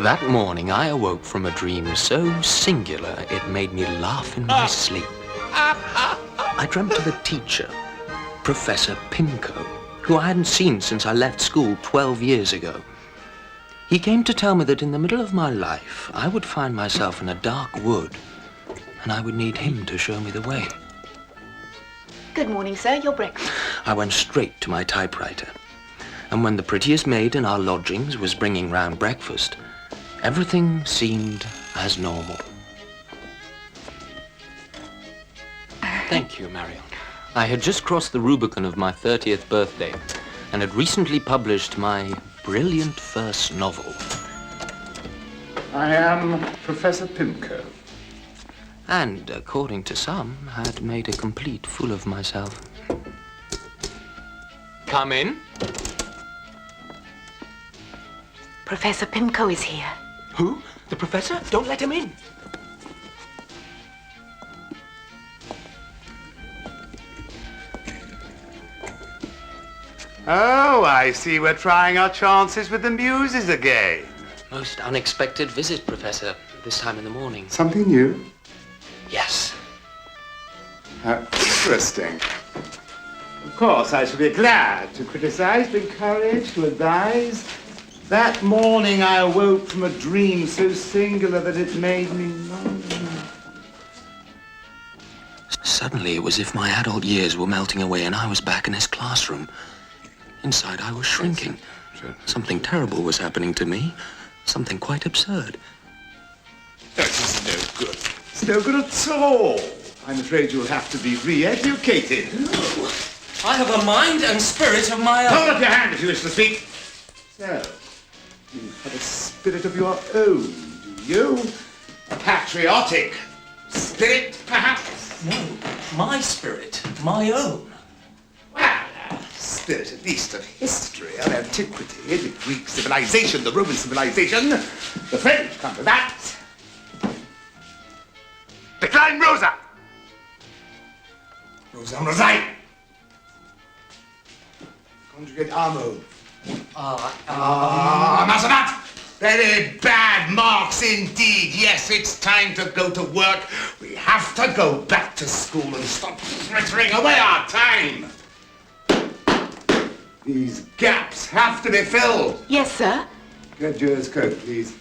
That morning I awoke from a dream so singular it made me laugh in my sleep. I dreamt of a teacher, Professor Pimco, who I hadn't seen since I left school 12 years ago. He came to tell me that in the middle of my life I would find myself in a dark wood and I would need him to show me the way. Good morning, sir. Your breakfast. I went straight to my typewriter, and when the prettiest maid in our lodgings was bringing round breakfast, everything seemed as normal. Thank you, Marion. I had just crossed the Rubicon of my 30th birthday and had recently published my brilliant first novel. I am Professor Pimco. And, according to some, had made a complete fool of myself. Come in. Professor Pimco is here. Who? The professor? Don't let him in. Oh, I see we're trying our chances with the muses again. Most unexpected visit, Professor, this time in the morning. Something new? Yes. How interesting. Of course, I shall be glad to criticize, to encourage, to advise. That morning I awoke from a dream so singular that it made me long. Suddenly, it was as if my adult years were melting away and I was back in his classroom. Inside, I was shrinking. Something terrible was happening to me. Something quite absurd. That is no good. It's no good at all. I'm afraid you'll have to be re-educated. No. I have a mind and spirit of my own. Hold up your hand if you wish to speak. So, you have a spirit of your own, do you? A patriotic spirit, perhaps? No, my spirit, my own. Well, a spirit at least of history, of antiquity, the Greek civilization, the Roman civilization, the French come to that. Decline Rosa! Rosa on Rosai! Conjugate amo. Mazavat! Very bad marks indeed. Yes, it's time to go to work. We have to go back to school and stop frittering away our time. These gaps have to be filled. Yes, sir. Get Joe's coat, please.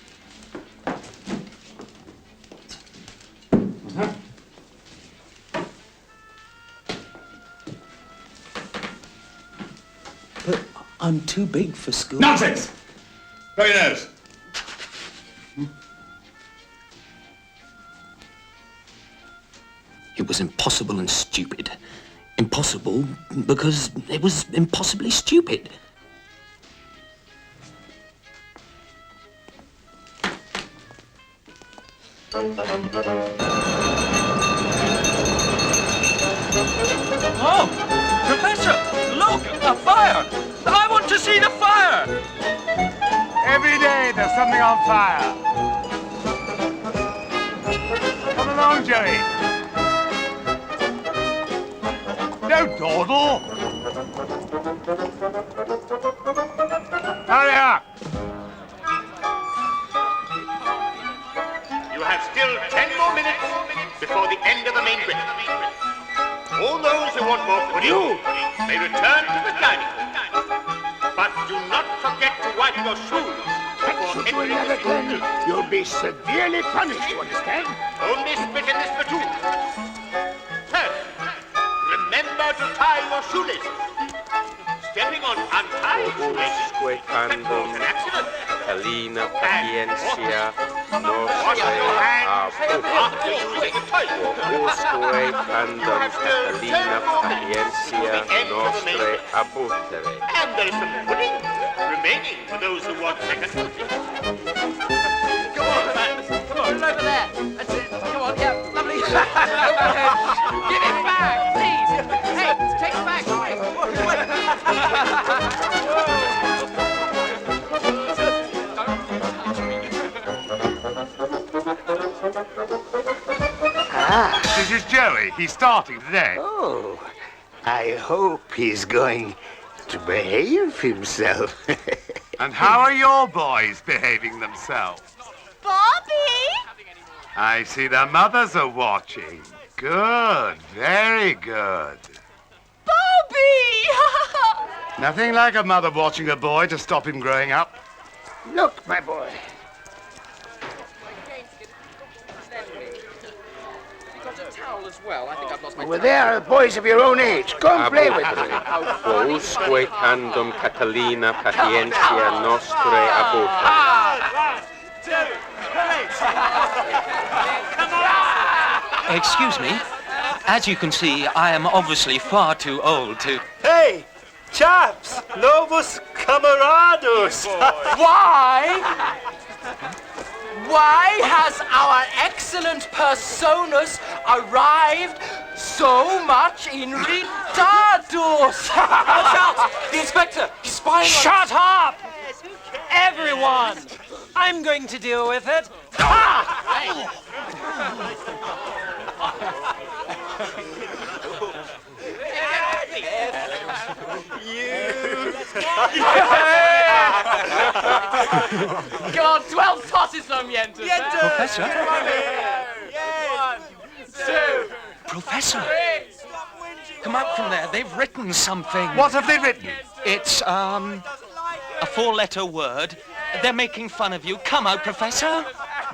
But I'm too big for school. Nonsense! Blow your nose. It was impossible and stupid. Impossible because it was impossibly stupid. Oh! Professor! Look! A fire! I want to see the fire! Every day there's something on fire. Come along, Joey. Don't dawdle. Hurry up. You have still 10 more minutes before the end of the main grip. All those who want more pudding may return to the dining room. But do not forget to wipe your shoes before more Do another entering thing, you'll be severely punished, you understand? Only spit in this platoon. First, remember to tie your shoelaces. Stepping on untied shoelaces can cause an accident. Catalina, paciencia, Wash your hands after using the toilet. Usque tandem, Catalina, paciencia, nostre abutere. And there is some pudding remaining for those who want second helping. Come on, man. Come on, it's over there. That's it. Come on, yeah, lovely. Overhead. Give it back, please. Hey, take it back. This is Joey. He's starting today. Oh, I hope he's going to behave himself. And how are your boys behaving themselves? Bobby! I see their mothers are watching. Good, very good. Bobby! Nothing like a mother watching a boy to stop him growing up. Look, my boy. Over there are boys of your own age. Go and play with them. Quousque tandem, Catalina, paciencia, nostre abutere. Excuse me. As you can see, I am obviously far too old to... Hey, chaps, novus camarados. Why has our excellent personas arrived so much in retardos? Watch out! The inspector! He's spying on us! Shut up! Everyone! I'm going to deal with it. Go on, 12 tosses from Yentas. Professor? 1, 2, Professor! Come out from there. They've written something. What have they written? It's, a 4-letter word. They're making fun of you. Come out, Professor.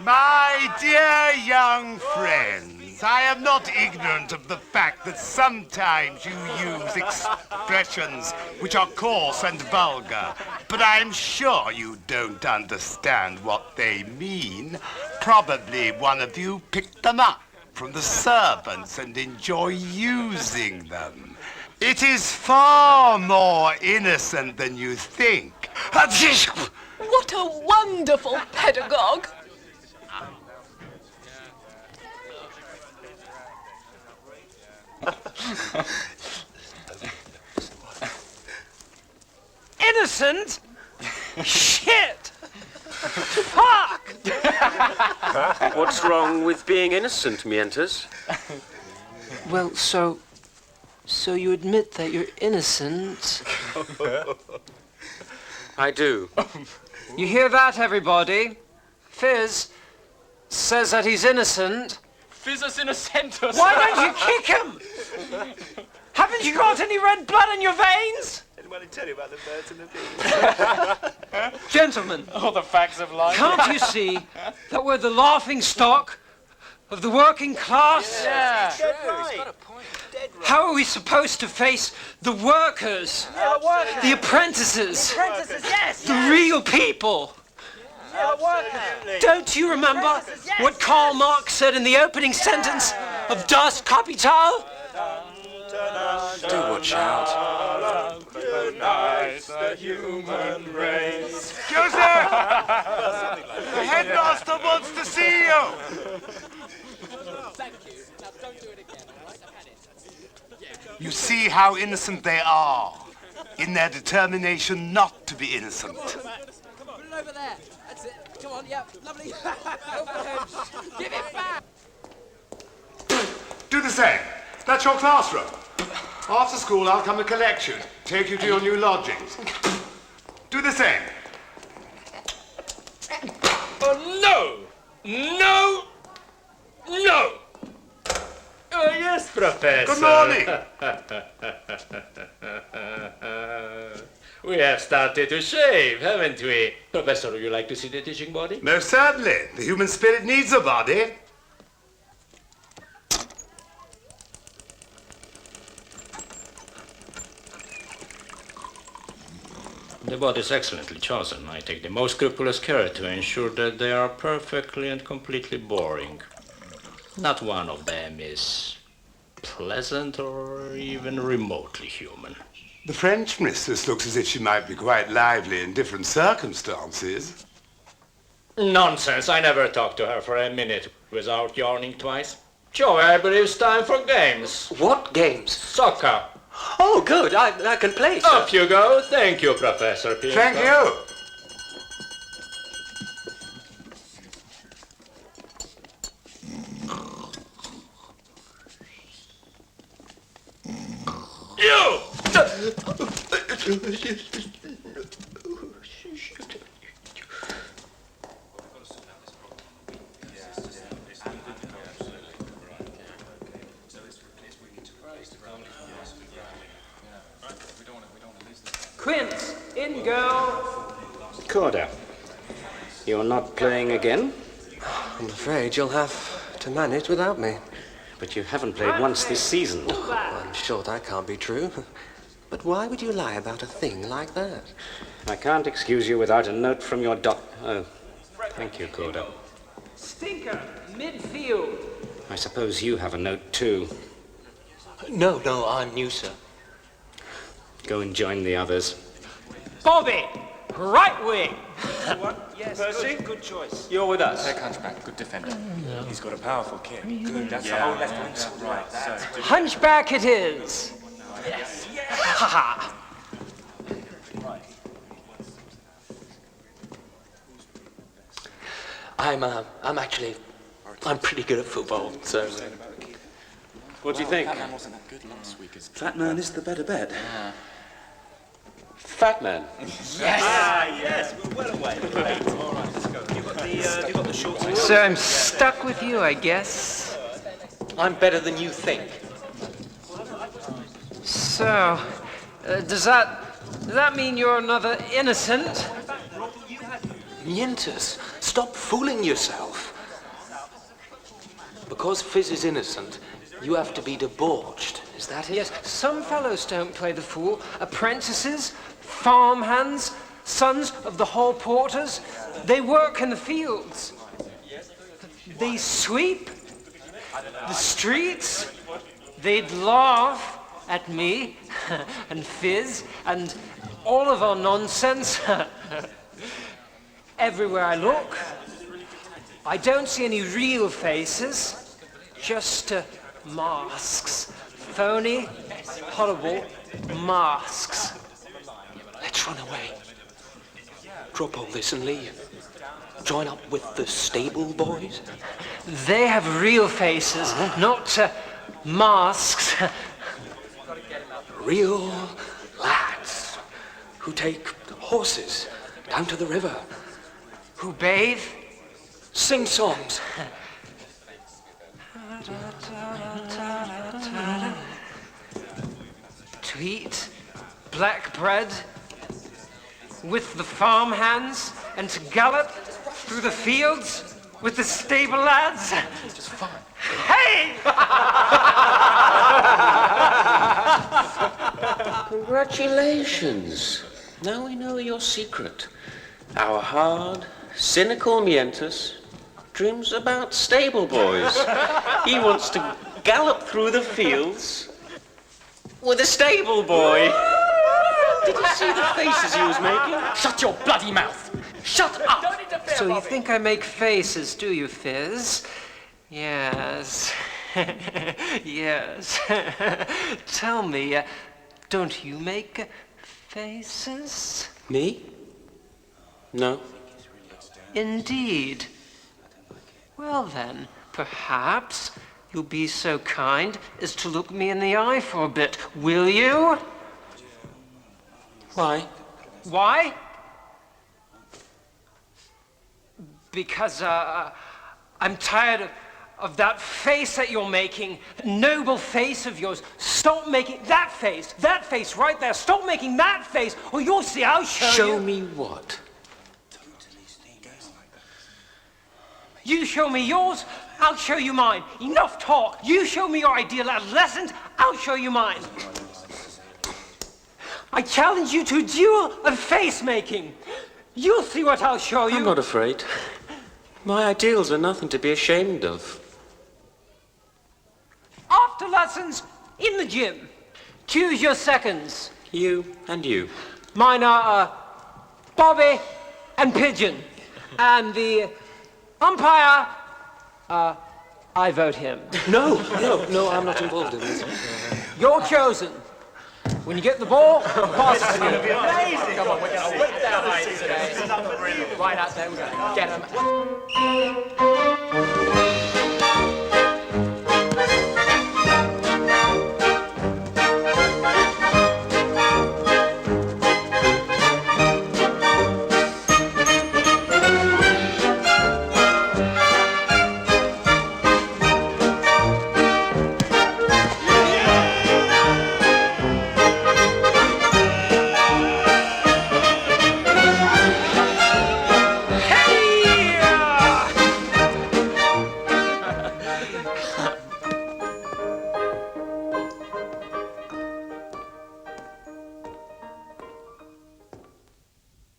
My dear young friends, I am not ignorant of the fact that sometimes you use expressions which are coarse and vulgar, but I'm sure you don't understand what they mean. Probably one of you picked them up from the servants and enjoy using them. It is far more innocent than you think. What a wonderful pedagogue! innocent? Shit! Fuck! What's wrong with being innocent, Mientras? Well, so you admit that you're innocent? I do. You hear that, everybody? Fizz says that he's innocent. Fizzus innocentus. Why don't you kick him? Haven't you got any red blood in your veins? Anyone tell you about the birds and the bees? Gentlemen, All the facts of life. can't you see that we're the laughing stock of the working class? Yeah. Dead right. How are we supposed to face the workers, the apprentices, the real people? Don't you remember what Karl Marx said in the opening sentence of Das Kapital? Do watch out. Unites the human race. Joseph! The headmaster wants to see you! You see how innocent they are in their determination not to be innocent. Put it over there. That's it. Come on, yeah, lovely. Give it back. Do the same. That's your classroom. After school, I'll come and collect you, take you to your new lodgings. Do the same. Oh, no! No! No! Oh, yes, Yes, Professor. Good morning. We have started to shave, haven't we? Professor, would you like to see the teaching body? Most certainly. The human spirit needs a body. The body is excellently chosen. I take the most scrupulous care to ensure that they are perfectly and completely boring. Not one of them is pleasant or even remotely human. The French mistress looks as if she might be quite lively in different circumstances. Nonsense. I never talked to her for a minute without yawning twice. Joey, I believe it's time for games. What games? Soccer. Oh, good. I can play, sir. Up you go. Thank you, Professor Pinto. Thank you. You! Quince, in girl. Corder, you're not playing again? I'm afraid you'll have to manage without me. But you haven't played once this season. I'm sure that can't be true. But why would you lie about a thing like that? I can't excuse you without a note from your doc... Oh, thank you, Corder. Stinker, midfield. I suppose you have a note too. No, I'm new, sir. Go and join the others. Bobby, right wing. Yes, Percy? good choice. You're with us. Fair hunchback, good defender. He's got a powerful kick. Good, that's the whole left wing side. Right, so. Hunchback it is. Yes. Ha ha. I'm pretty good at football, so... What do you think? That man wasn't that good last week. Fat man is the better bet. Fat man. Yes, we're well away. Great. All right, let's go. You got the shorts. So I'm stuck with you, I guess. I'm better than you think. So, does that mean you're another innocent? Mientras, stop fooling yourself. Because Fizz is innocent, you have to be debauched. Is that it? Yes, some fellows don't play the fool. Apprentices, farmhands, sons of the hall porters, they work in the fields. They sweep the streets. They'd laugh at me and Fizz and all of our nonsense. Everywhere I look, I don't see any real faces, just masks. Phony, horrible masks. Let's run away. Drop all this and leave. Join up with the stable boys. They have real faces, not masks. Real lads who take horses down to the river. Who bathe? Sing songs. To eat black bread with the farmhands and to gallop through the fields with the stable lads. Just fine. Hey! Congratulations. Now we know your secret. Our hard, cynical Mientus dreams about stable boys. He wants to gallop through the fields with a stable boy. Did you see the faces he was making? Shut your bloody mouth! Shut up! So you think I make faces, do you, Fizz? Yes. Yes. Tell me, don't you make faces? Me? No. Indeed. Well then, perhaps you'll be so kind as to look me in the eye for a bit, will you? Why? Why? Because I'm tired of that face that you're making, noble face of yours. Stop making that face right there. Stop making that face, or you'll see, I'll show you. Show me what? You show me yours, I'll show you mine. Enough talk. You show me your ideal adolescent, I'll show you mine. I challenge you to a duel of face making. You'll see what I'll show you. I'm not afraid. My ideals are nothing to be ashamed of. After lessons, in the gym. Choose your seconds. You and you. Mine are Bobby and Pigeon. And the umpire, I vote him. No, I'm not involved in this. You're chosen. When you get the ball, pass it to me. Amazing! Come on, we're going to whip their heights today. Right out there, we're going to get them.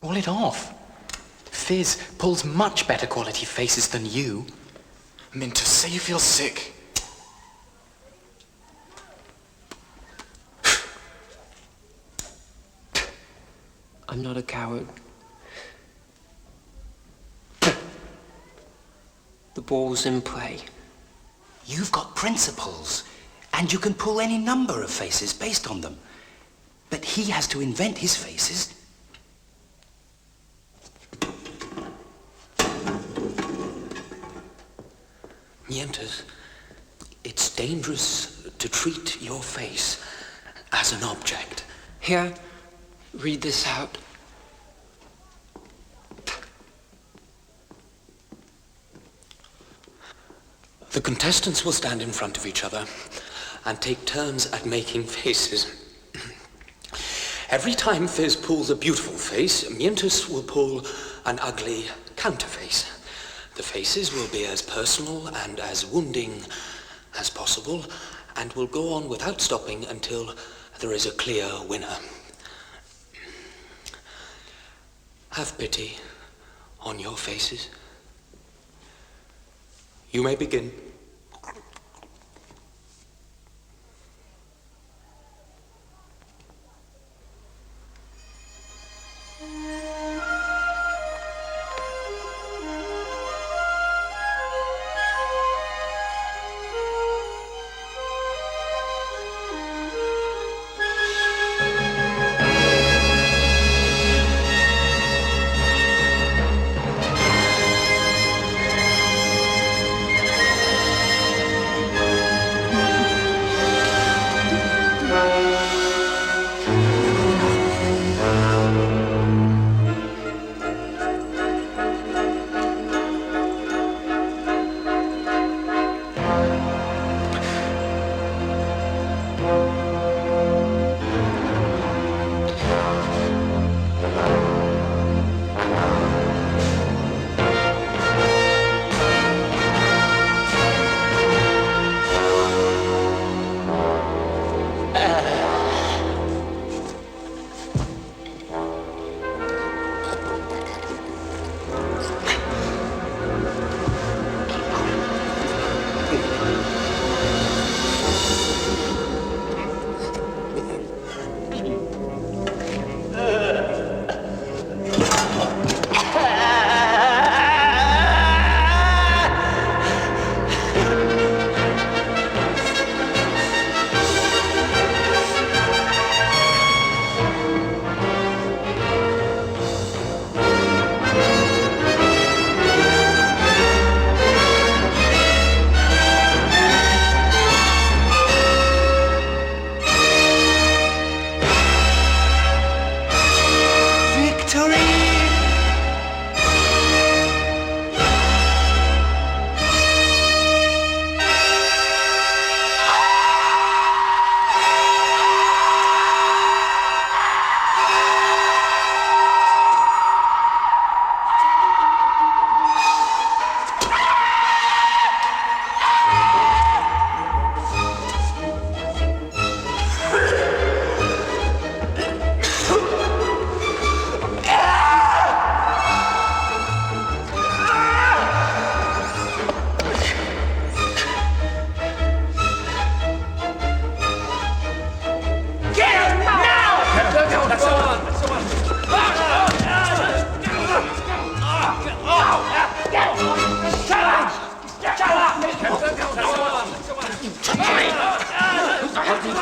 Call it off. Fizz pulls much better quality faces than you. Mintus, say you feel sick. I'm not a coward. The ball's in play. You've got principles, and you can pull any number of faces based on them. But he has to invent his faces. Mientras, it's dangerous to treat your face as an object. Here, read this out. The contestants will stand in front of each other and take turns at making faces. Every time Fizz pulls a beautiful face, Mientras will pull an ugly counterface. The faces will be as personal and as wounding as possible, and will go on without stopping until there is a clear winner. Have pity on your faces. You may begin.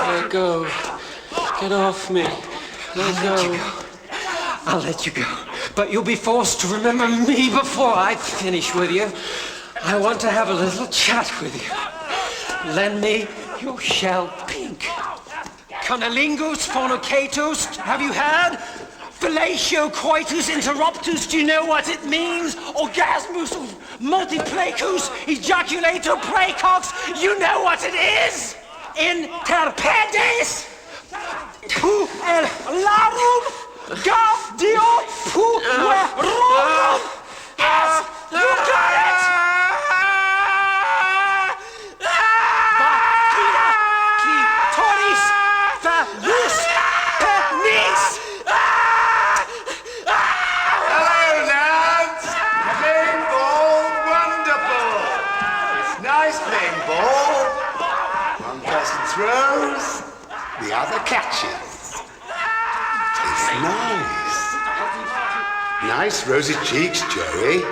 Let go. Get off me. Let go. I'll let you go. But you'll be forced to remember me before I finish with you. I want to have a little chat with you. Lend me your shell pink. Cunnilingus fornicatus, have you had? Fellatio coitus interruptus, do you know what it means? Orgasmus multiplicus ejaculator praecox, you know what it is? Interpedes pu el larum gaf dio pu verum. Yes, you got it! Throws, the other catches. It's nice. Nice rosy cheeks, Joey.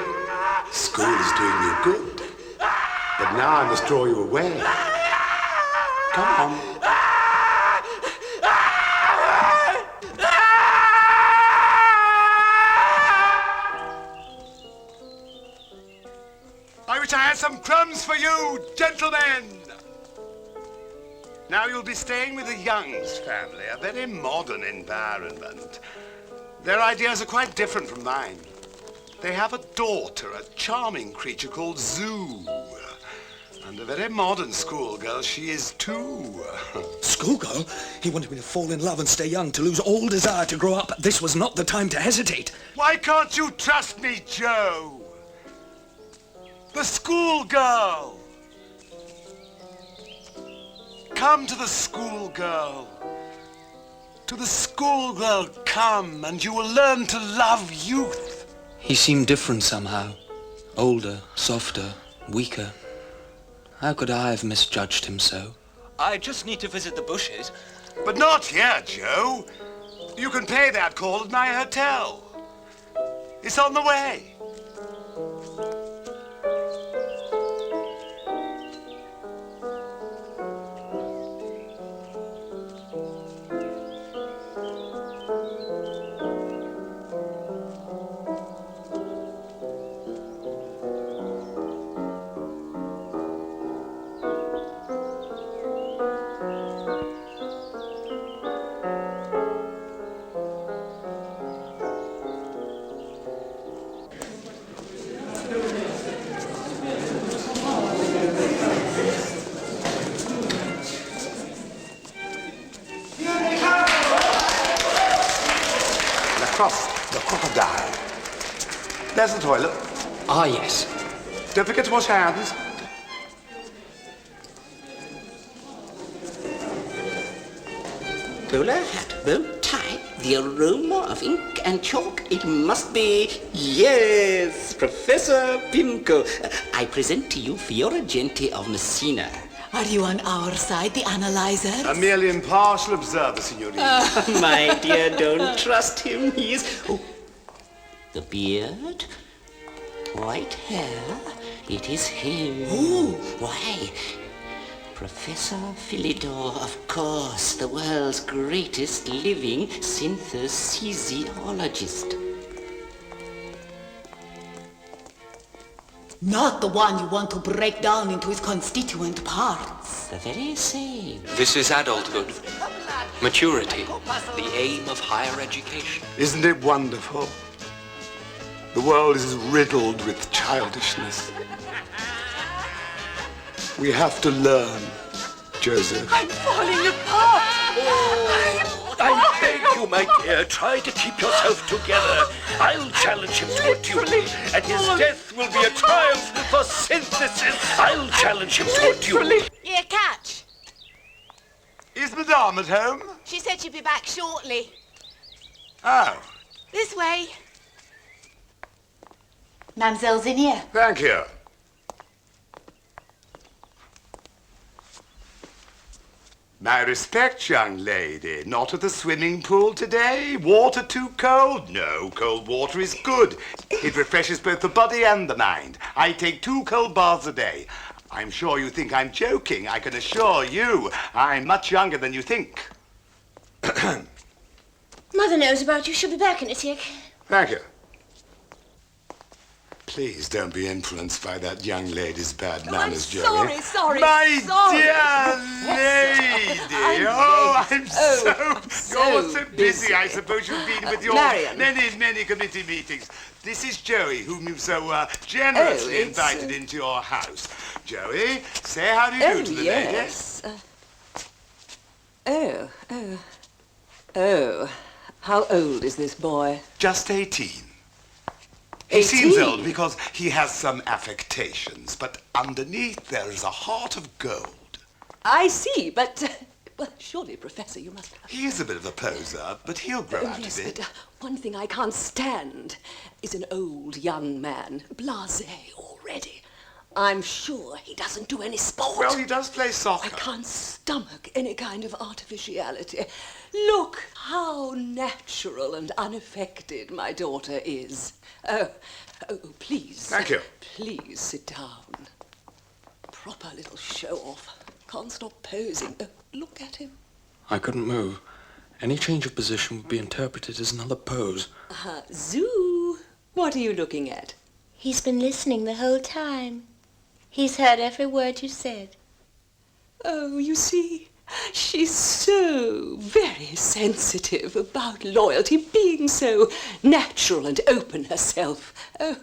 School is doing you good. But now I must draw you away. Come on. I wish I had some crumbs for you, gentlemen. Now you'll be staying with the Youngs family, a very modern environment. Their ideas are quite different from mine. They have a daughter, a charming creature called Zoo. And a very modern schoolgirl she is too. Schoolgirl? He wanted me to fall in love and stay young, to lose all desire to grow up. This was not the time to hesitate. Why can't you trust me, Joe? The schoolgirl. Come to the schoolgirl. To the schoolgirl come, and you will learn to love youth. He seemed different somehow. Older, softer, weaker. How could I have misjudged him so? I just need to visit the bushes. But not here, Joe. You can pay that call at my hotel. It's on the way. The crocodile. There's the toilet. Ah, yes. Don't forget to wash hands. Bowler hat, bow tie, the aroma of ink and chalk, it must be, yes, Professor Pimco. I present to you Fioragente of Messina. Are you on our side, the analyzers? A merely impartial observer, signorina. My dear, don't trust him. He is... Oh, the beard, white hair, it is him. Who? Why, Professor Philidor, of course, the world's greatest living synthesisiologist. Not the one you want to break down into its constituent parts. The very same. This is adulthood. Maturity. The aim of higher education. Isn't it wonderful? The world is riddled with childishness. We have to learn, Joseph. I'm falling apart. I beg you, my dear, try to keep yourself together. I'll challenge him to a duel, and his death will be a triumph for synthesis. I'll challenge him to a duel. Here, catch. Is Madame at home? She said she'd be back shortly. Oh. This way. Mademoiselle's in here. Thank you. My respect, young lady. Not at the swimming pool today? Water too cold? No, cold water is good. It refreshes both the body and the mind. I take 2 cold baths a day. I'm sure you think I'm joking. I can assure you, I'm much younger than you think. Mother knows about you. She'll be back in a tick. Thank you. Please don't be influenced by that young lady's bad manners, Joey. Sorry. My sorry. dear lady! You're so busy. I suppose you've been with your many committee meetings. This is Joey, whom you've so generously invited into your house. Joey, say how do you do to the lady. How old is this boy? Just 18. He seems old because he has some affectations, but underneath there is a heart of gold. I see, but... well, surely, Professor, you must... He is a bit of a poser, but he'll grow out yes, of it. But one thing I can't stand is an old young man, blasé already. I'm sure he doesn't do any sport. Well, he does play soccer. I can't stomach any kind of artificiality. Look how natural and unaffected my daughter is. Oh, please. Thank you. Please sit down. Proper little show-off. Can't stop posing. Oh, look at him. I couldn't move. Any change of position would be interpreted as another pose. Zoo, what are you looking at? He's been listening the whole time. He's heard every word you said. Oh, you see, she's so very sensitive about loyalty, being so natural and open herself. Oh.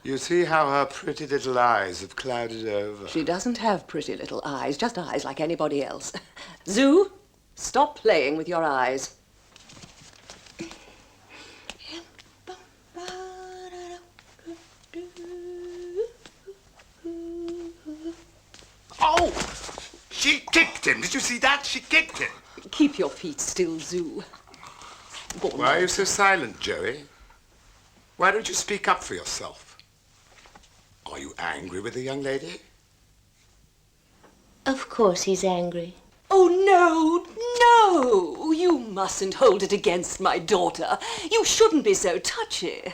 You see how her pretty little eyes have clouded over. She doesn't have pretty little eyes, just eyes like anybody else. Zoo, stop playing with your eyes. Oh! She kicked him. Did you see that? She kicked him. Keep your feet still, Zoo. Why are you so silent, Joey? Why don't you speak up for yourself? Are you angry with the young lady? Of course he's angry. Oh, no! You mustn't hold it against my daughter. You shouldn't be so touchy.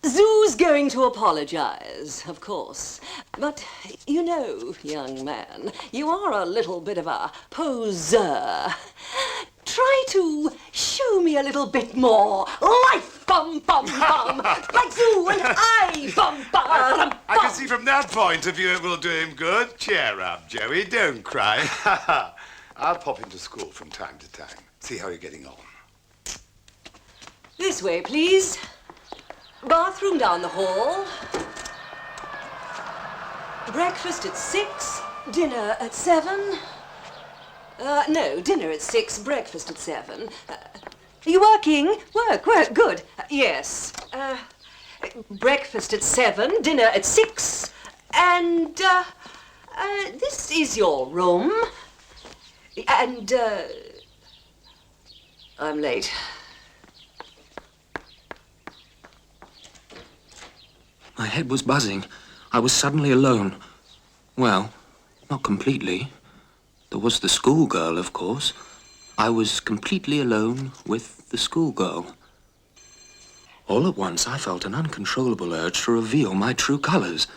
Zoo's going to apologize, of course. But, you know, young man, you are a little bit of a poser. Try to show me a little bit more life, bum, bum, bum, like Zoo and I, bum, bum, bum. I can see from that point of view it will do him good. Cheer up, Joey. Don't cry. I'll pop into school from time to time. See how you're getting on. This way, please. Bathroom down the hall. Breakfast at 6, dinner at 7. No, dinner at 6, breakfast at 7. Are you working? Work, good. Yes. Breakfast at 7, dinner at 6, and, this is your room. And, I'm late. My head was buzzing. I was suddenly alone. Well, not completely. There was the schoolgirl, of course. I was completely alone with the schoolgirl. All at once, I felt an uncontrollable urge to reveal my true colors.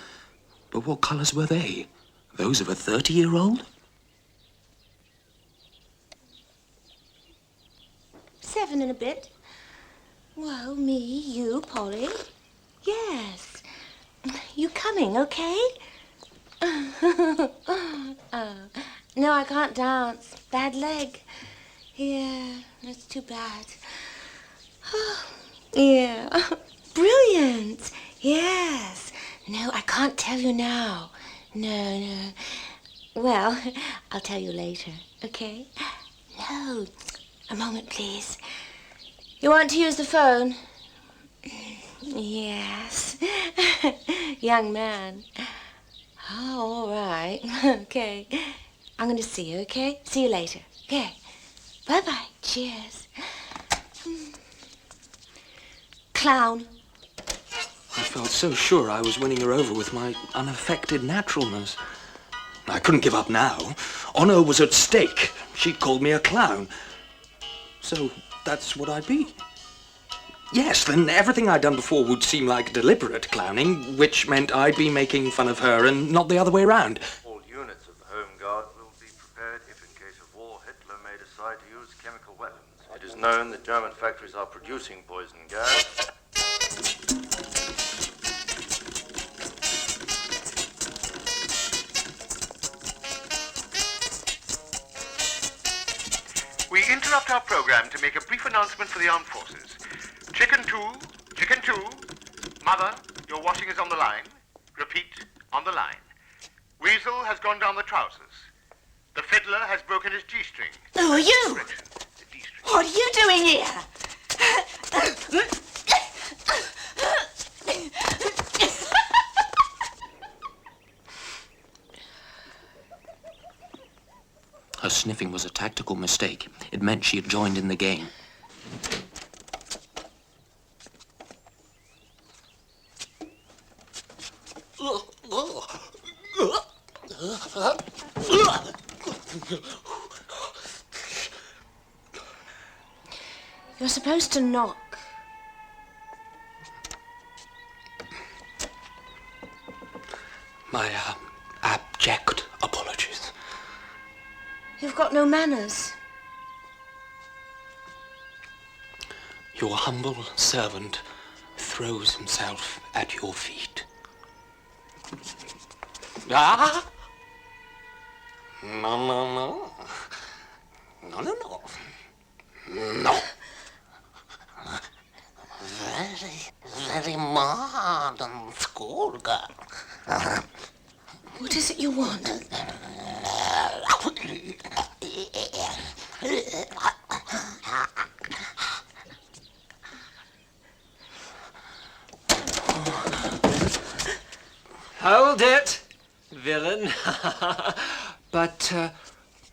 But what colors were they? Those of a 30-year-old? 7 and a bit. Well, me, you, Polly. Yes. You coming, okay? No, I can't dance. Bad leg. Yeah, that's too bad. Yeah. Brilliant. Yes. No, I can't tell you now. No. Well, I'll tell you later, okay? No. A moment, please. You want to use the phone? Yes. Young man. Oh, all right. Okay. I'm going to see you, okay? See you later. Okay. Bye-bye. Cheers. Clown. I felt so sure I was winning her over with my unaffected naturalness. I couldn't give up now. Honor was at stake. She'd called me a clown. So that's what I'd be. Yes, then everything I'd done before would seem like deliberate clowning, which meant I'd be making fun of her and not the other way around. All units of the Home Guard will be prepared if, in case of war, Hitler may decide to use chemical weapons. It is known that German factories are producing poison gas. We interrupt our program to make a brief announcement for the armed forces. Chicken 2, Mother, your washing is on the line. Repeat, on the line. Weasel has gone down the trousers. The fiddler has broken his G-string. Who are you? What are you doing here? Her sniffing was a tactical mistake. It meant she had joined in the game. You're supposed to knock. My, abject apologies. You've got no manners. Your humble servant throws himself at your feet. Ah! No, no, no. No, no, no. No. Very modern schoolgirl. What is it you want? Hold it, villain. But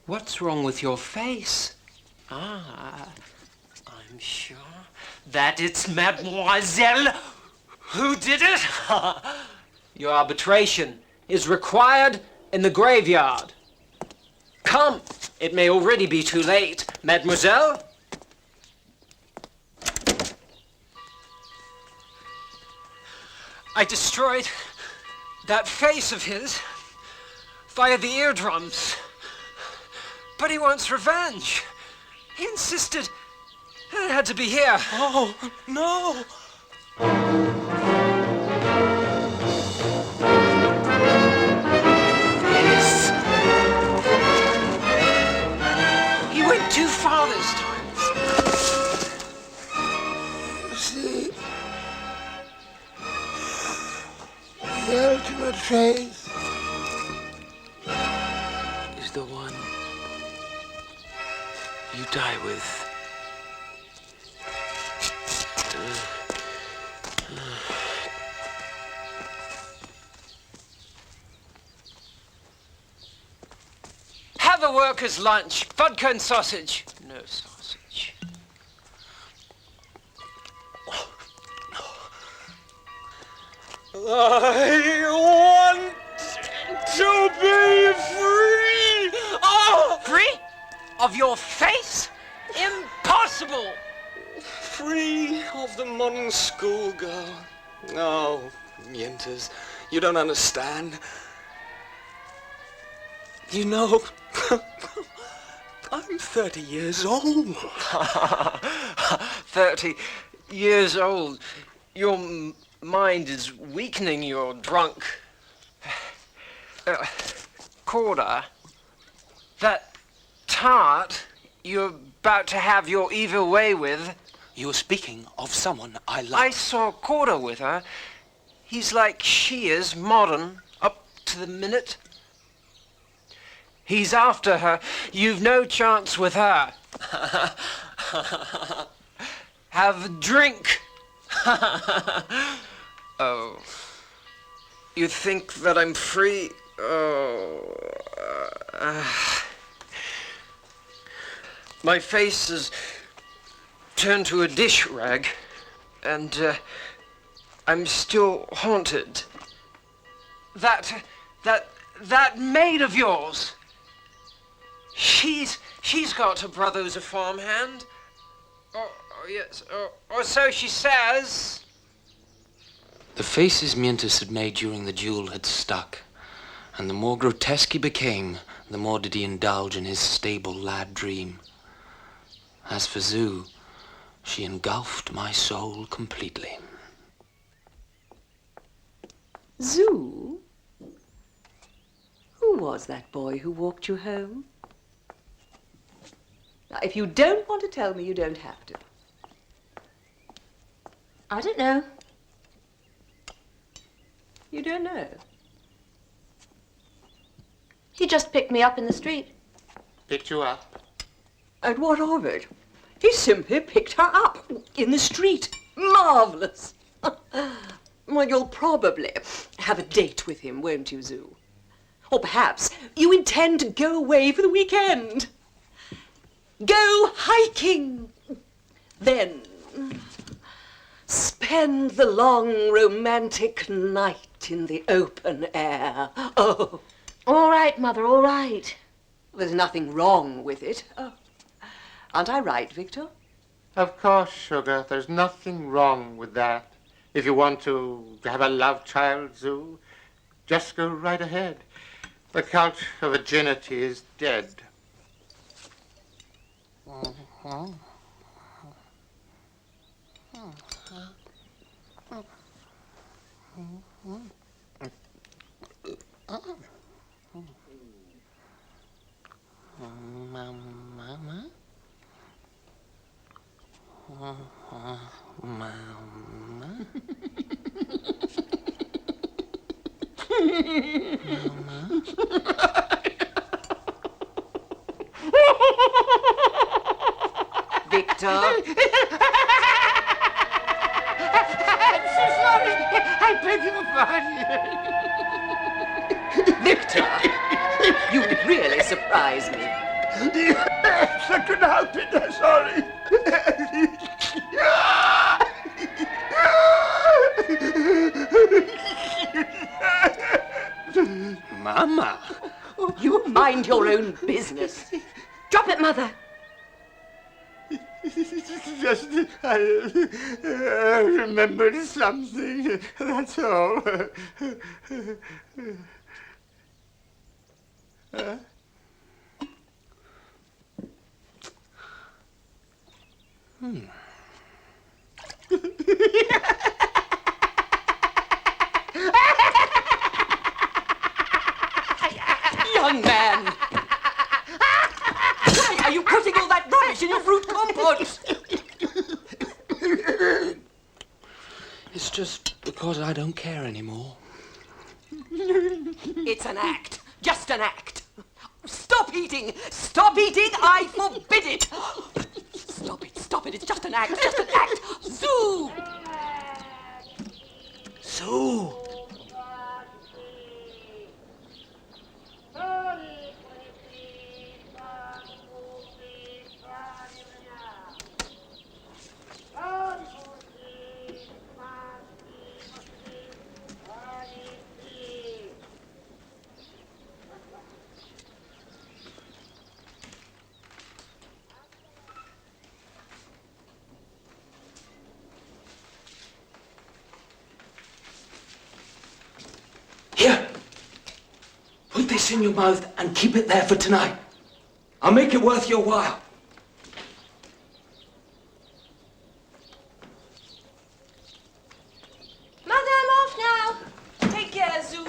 what's wrong with your face? Ah, I'm sure that it's Mademoiselle who did it. Your arbitration is required in the graveyard. Come, it may already be too late, Mademoiselle. I destroyed that face of his via the eardrums. But he wants revenge. He insisted it had to be here. Oh, no. Yes. He went too far this time. See, the ultimate face Is the one you die with. Have a worker's lunch. Vodka and sausage. No sausage. I want to be free! Oh! Free? Of your face? Impossible! Free of the modern schoolgirl. Oh, Mientras, you don't understand. You know, I'm 30 years old. 30 years old. Your mind is weakening. You're drunk. Corda, that tart you're about to have your evil way with. You were speaking of someone I love. I saw Corda with her. He's like she is, modern, up to the minute. He's after her. You've no chance with her. Have a drink. Oh. You think that I'm free? Oh. My face is turned to a dish rag, and I'm still haunted. That maid of yours. She's got a brother who's a farmhand. yes, or so she says. The faces Mientus had made during the duel had stuck, and the more grotesque he became, the more did he indulge in his stable lad dream. As for Zoo, she engulfed my soul completely. Zoo? Who was that boy who walked you home? Now, if you don't want to tell me, you don't have to. I don't know. You don't know? He just picked me up in the street. Picked you up? And what of it? He simply picked her up in the street. Marvelous. Well, you'll probably have a date with him, won't you, Zoo? Or perhaps you intend to go away for the weekend. Go hiking. Then spend the long romantic night in the open air. Oh. All right, Mother, all right. There's nothing wrong with it. Oh. Aren't I right, Victor? Of course, Sugar. There's nothing wrong with that. If you want to have a love child, Zoo, just go right ahead. The cult of virginity is dead. Mama? Mama? Victor? I'm so sorry. I beg your pardon. Victor, you really surprise me. I couldn't help it. I'm sorry. Mama! You mind your own business. Drop it, Mother. Just, I remembered something, that's all. Young man! Why are you putting all that rubbish in your fruit compote? It's just because I don't care anymore. It's an act. Just an act. Stop eating! Stop eating! I forbid it! Stop it, stop it. It's just an act. Just an act. Zoo! Zoo! Here! Put this in your mouth and keep it there for tonight. I'll make it worth your while. Mother, I'm off now. Take care, Zoo.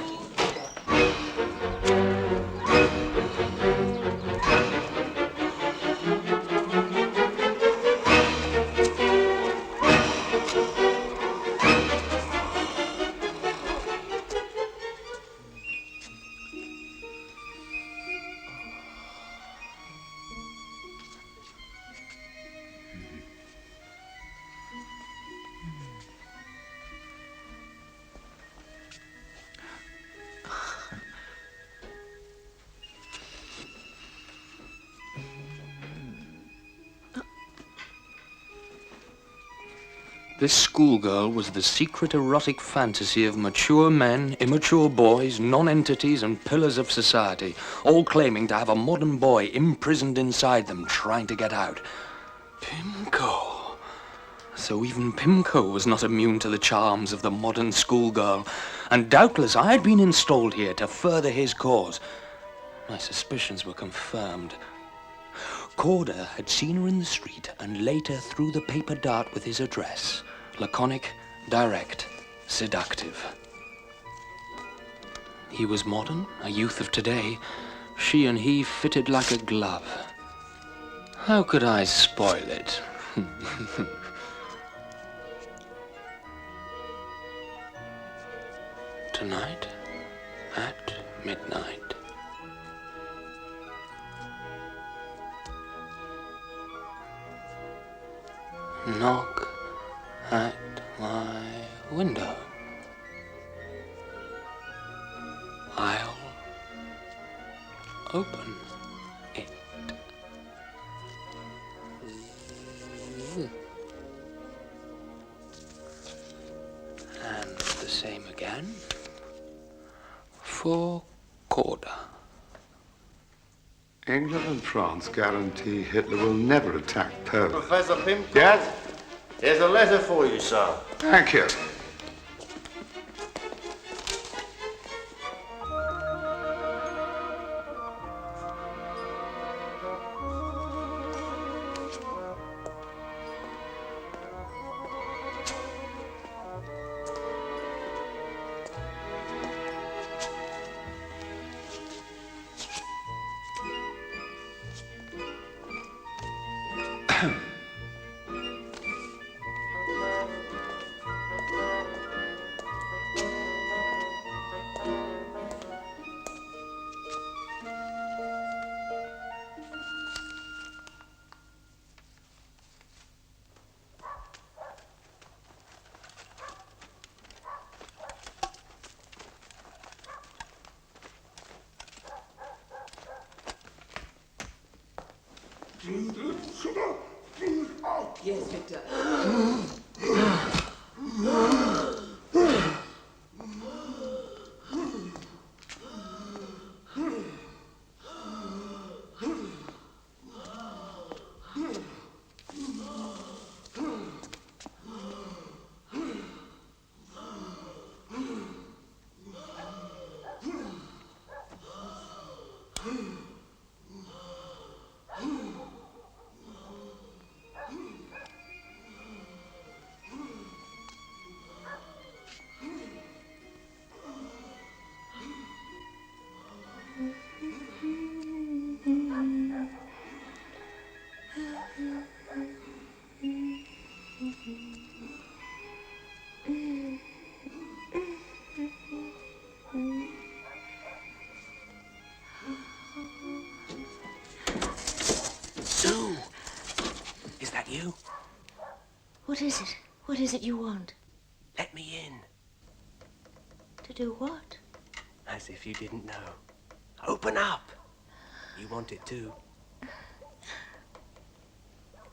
This schoolgirl was the secret erotic fantasy of mature men, immature boys, non-entities, and pillars of society, all claiming to have a modern boy imprisoned inside them, trying to get out. Pimco. So even Pimco was not immune to the charms of the modern schoolgirl, and doubtless I had been installed here to further his cause. My suspicions were confirmed. Corder had seen her in the street and later threw the paper dart with his address. Laconic, direct, seductive. He was modern, a youth of today. She and he fitted like a glove. How could I spoil it? Tonight at midnight. Knock at my window. I'll open it. And the same again for Corder. England and France guarantee Hitler will never attack Poland. Professor Pimco? Yes? Here's a letter for you, sir. Thank you. Yes, Victor. Sue! Is that you? What is it? What is it you want? Let me in. To do what? As if you didn't know. Open up! You want it too.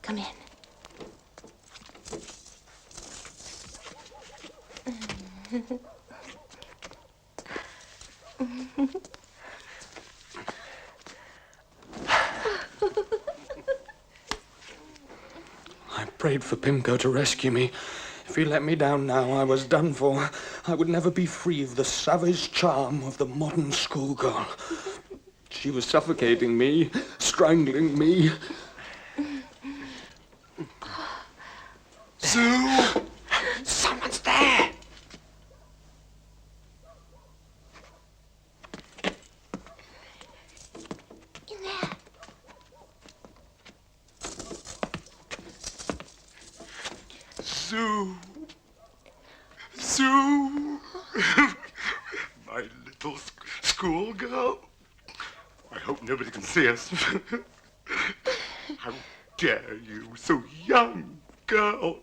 Come in. I prayed for Pimco to rescue me. If he let me down now, I was done for. I would never be free of the savage charm of the modern schoolgirl. She was suffocating me, strangling me. Sue! Someone's there! Sue! Sue! My little schoolgirl. I hope nobody can see us. How dare you, so young, girl.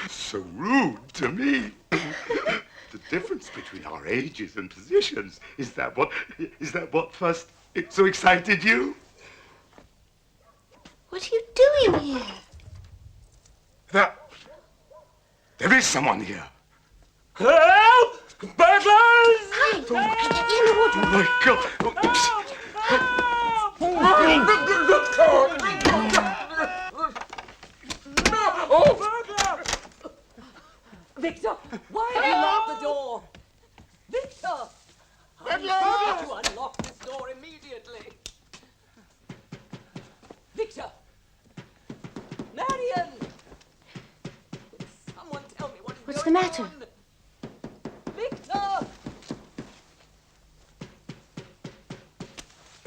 So rude to me. The difference between our ages and positions, is that what first so excited you? What are you doing here? There is someone here. Help! Burglars! Oh my God! Victor! Marion! Someone tell me what is What's the going matter? on? Victor!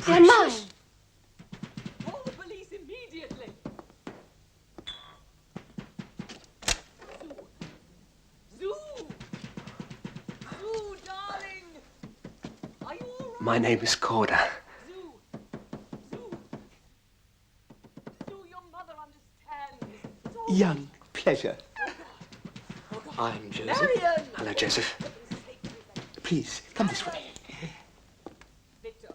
They're mine. Call the police immediately. Zoo! Zoo, darling! Are you all right? My name is Corda. Your mother understands. Young pleasure. I'm Joseph. Marion! Hello, Joseph. Please, come this way. Victor,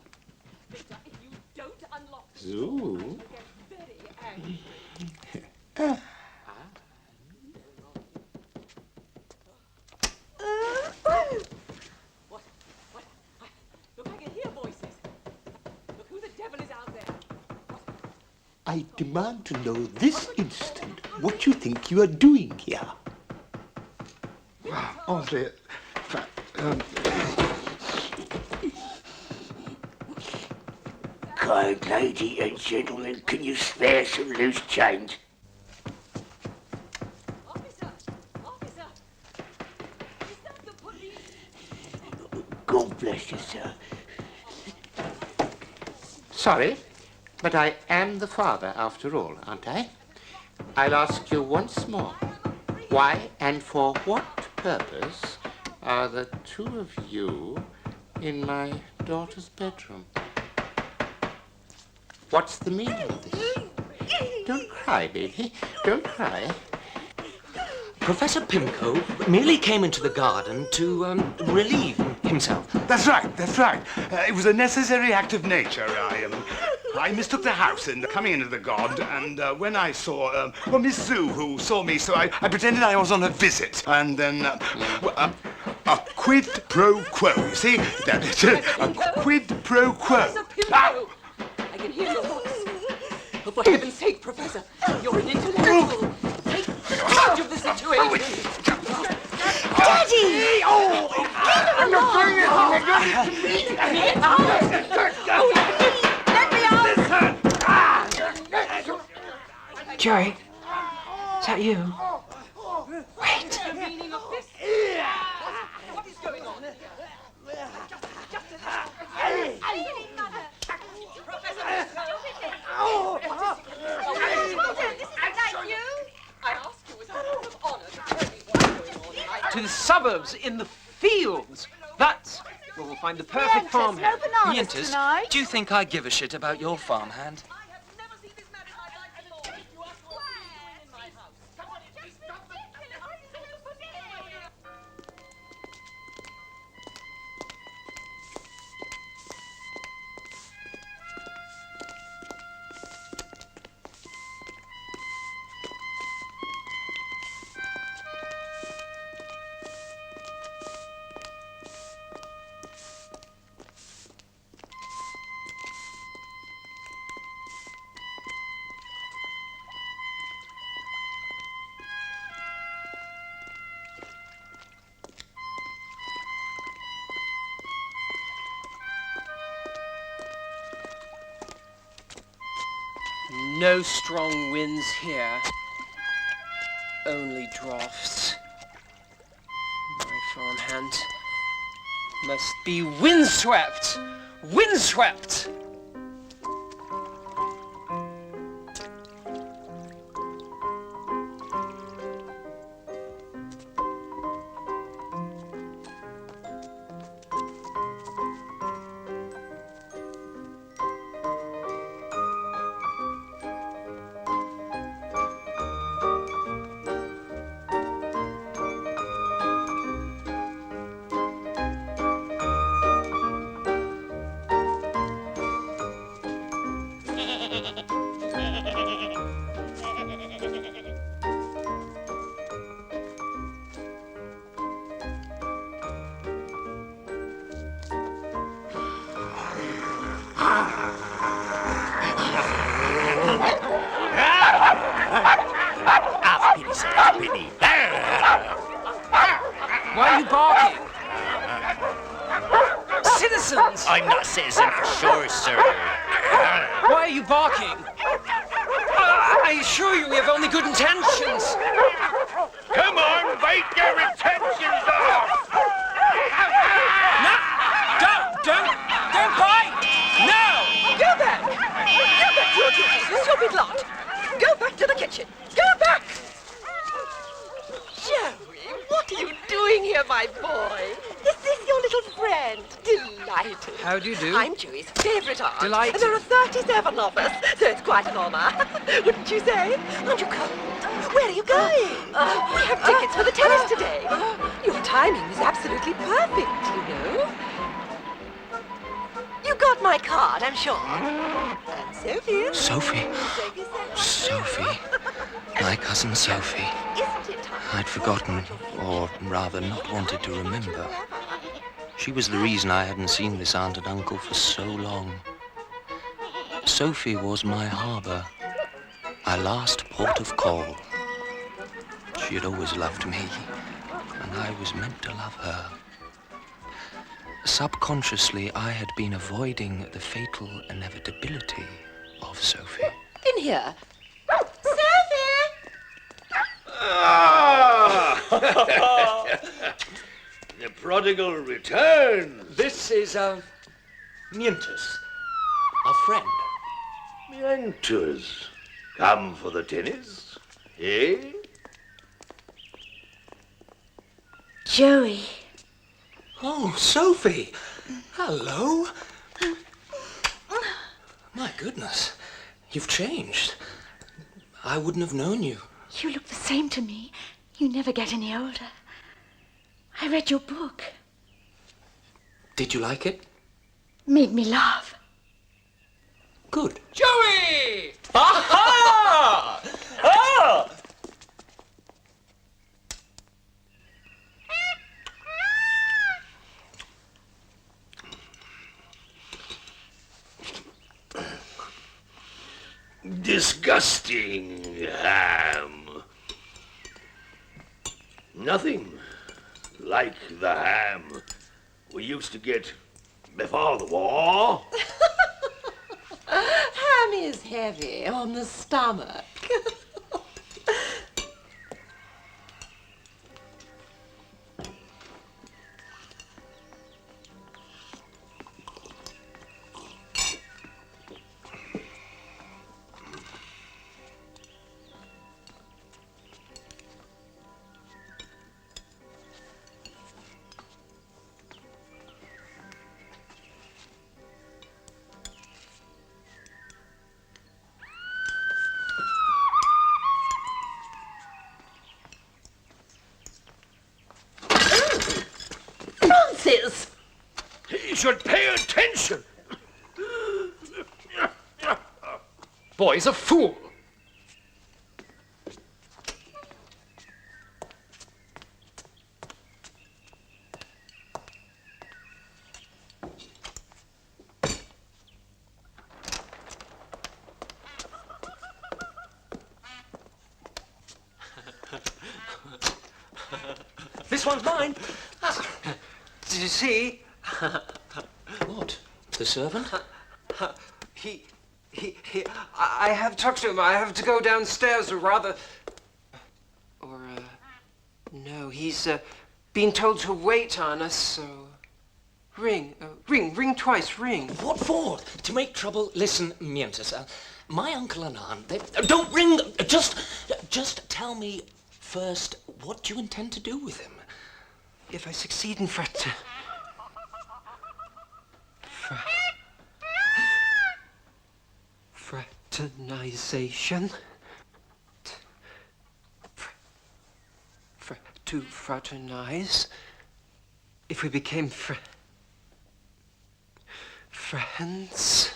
Victor, if you don't unlock the Zoo? door, I shall get very angry. What? Look, I can hear voices. Look, who the devil is out there? I demand to know this instant what you think you are doing here. Honestly, Kind lady and gentlemen, can you spare some loose change? Officer! Officer! Is that the police? God bless you, sir. sorry, but I am the father after all, aren't I? I'll ask you once more. Why and for what purpose are the two of you in my daughter's bedroom? What's the meaning of this? Don't cry, baby. Don't cry. Professor Pimco merely came into the garden to relieve himself. That's right, that's right. It was a necessary act of nature. I mistook the house in coming into the god, and when I saw, Miss Zoo, who saw me, so I pretended I was on a visit, and then, a quid pro quo, you see? A quid pro quo. I can hear your voice. Oh, for heaven's sake, Professor, you're an intellectual. Take charge of the situation. Daddy! I'm not doing it! Let me out! Joey, is that you? Wait. The meaning of this? What is going on? Just a little. Professor, I ask you as a matter of honor to tell me what's going on. To the suburbs, in the fields. That's where we'll find the perfect farmhand. Mientras, do you think I give a shit about your farmhand? No strong winds here. Only drafts. My farmhand must be windswept! Windswept! Why are you barking? Citizens! I'm not a citizen for sure, sir. Why are you barking? I assure you we have only good intentions. Come on, bite your intentions off! No! Don't bite! No! Go back! Go back to your duties, you stupid lot! Go back to the kitchen! Go back! Joey, what are you doing here, my boy? Is this your little friend? Delighted. How do you do? I'm Joey's favourite aunt. Delighted. There are 37 of us, so it's quite an honour. Wouldn't you say? Aren't you cold? Where are you going? We have tickets for the tennis today. Your timing is absolutely perfect, you know. You got my card, I'm sure. And Sophie. Sophie. Sophie. My cousin Sophie. Isn't it time? I'd forgotten, or rather not wanted to remember. She was the reason I hadn't seen this aunt and uncle for so long. Sophie was my harbour, my last port of call. She had always loved me, and I was meant to love her. Subconsciously, I had been avoiding the fatal inevitability of Sophie. In here. Ah! The prodigal returns. This is, Mientus, our friend. Mientus, come for the tennis, eh? Joey. Oh, Sophie. Hello. My goodness, you've changed. I wouldn't have known you. You look the same to me. You never get any older. I read your book. Did you like it? Made me laugh. Good. Joey! Aha! Oh! Disgusting ham. Nothing like the ham we used to get before the war. Ham is heavy on the stomach. Francis! He should pay attention. Boy's a fool. This one's mine. Did you see? What? The servant? I have to talk to him. I have to go downstairs, or rather... no, he's been told to wait on us, so... Ring twice, ring. What for? To make trouble? Listen, Mientus, my uncle and aunt, they... Don't ring! Just tell me first what you intend to do with him. If I succeed in fraternization... to fraternize... If we became friends...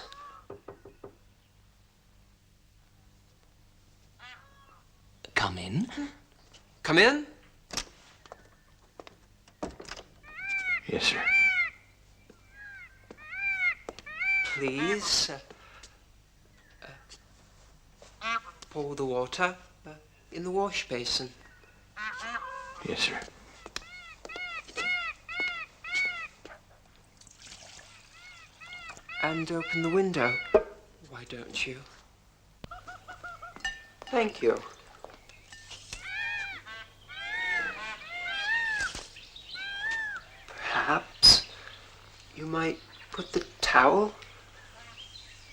Come in. Come in? Yes, sir. Please, pour the water in the wash basin. Yes, sir. And open the window. Why don't you? Thank you. Perhaps you might put the towel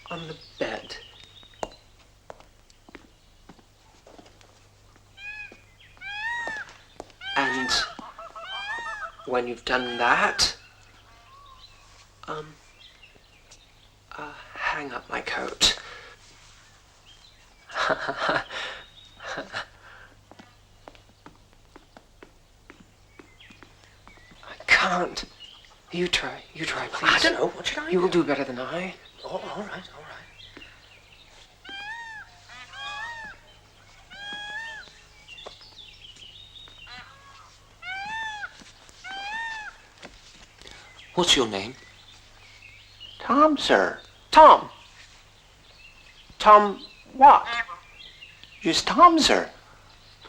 on the bed. And when you've done that, hang up my coat. I can't. You try, please. I don't know. What should I do? You will do better than I. Oh, all right. What's your name? Tom, sir. Tom. Tom what? Just Tom, sir.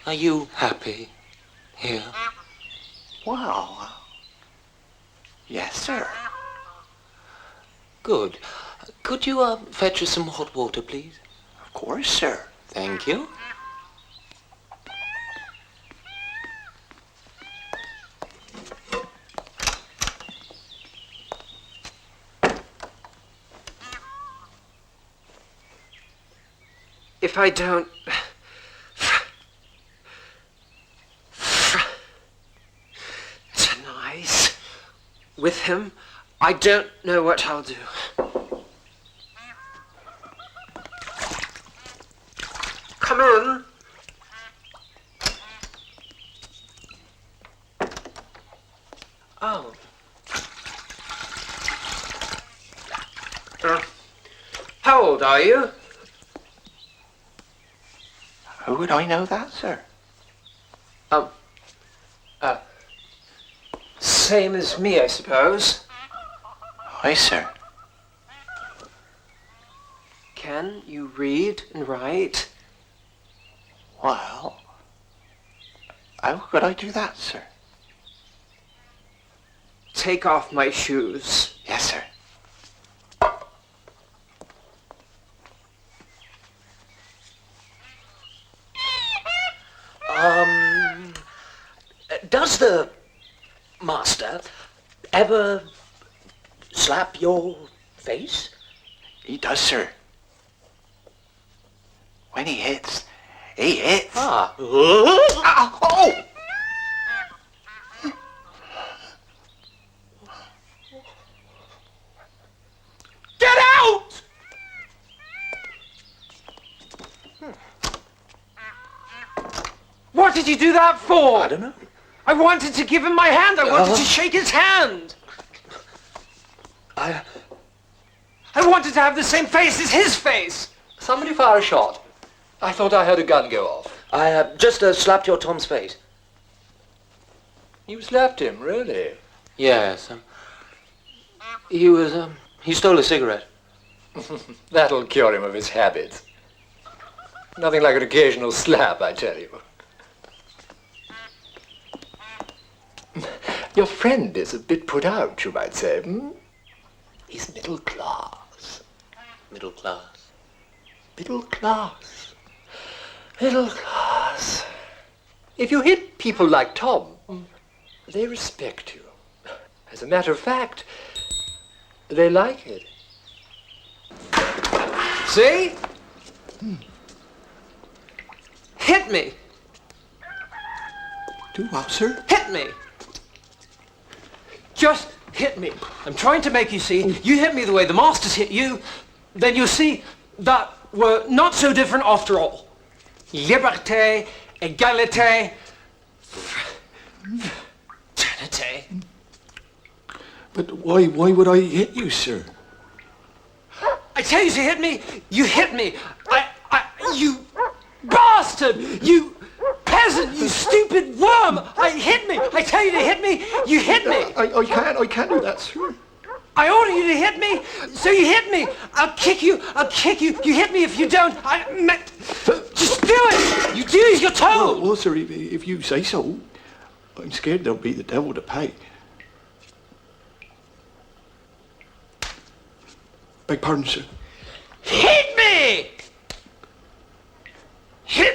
Are you happy here? Well, yes, sir. Good. Could you fetch us some hot water, please? Of course, sir. Thank you. If I don't... tonight with him, I don't know what I'll do. Come in. Oh. How old are you? How would I know that, sir? Same as me, I suppose. Aye, sir. Can you read and write? Well, how could I do that, sir? Take off my shoes. Yes, sir. Does the master ever slap your face? He does, sir. When he hits, he hits. Ah. Oh! Get out! What did you do that for? I don't know. I wanted to give him my hand. I wanted to shake his hand. I wanted to have the same face as his face. Somebody fire a shot. I thought I heard a gun go off. I just slapped your Tom's face. You slapped him, really? Yes. He stole a cigarette. That'll cure him of his habits. Nothing like an occasional slap, I tell you. Your friend is a bit put out, you might say. He's middle class. Middle class. Middle class. Middle class. If you hit people like Tom, they respect you. As a matter of fact, they like it. See? Hit me. Do what, sir? Hit me. Just hit me. I'm trying to make you see. You hit me the way the masters hit you, then you'll see that we're not so different after all. Liberté, égalité, fraternité. But why would I hit you, sir? I tell you to hit me, you hit me. You bastard! You peasant! You stupid worm! Hit me! I tell you to hit me, you hit me! I can't do that, sir. I order you to hit me, so you hit me! I'll kick you! You hit me if you don't! Just do it! You do as you're told! Well, sir, if you say so, I'm scared there'll be the devil to pay. Beg pardon, sir. Hit me! Hit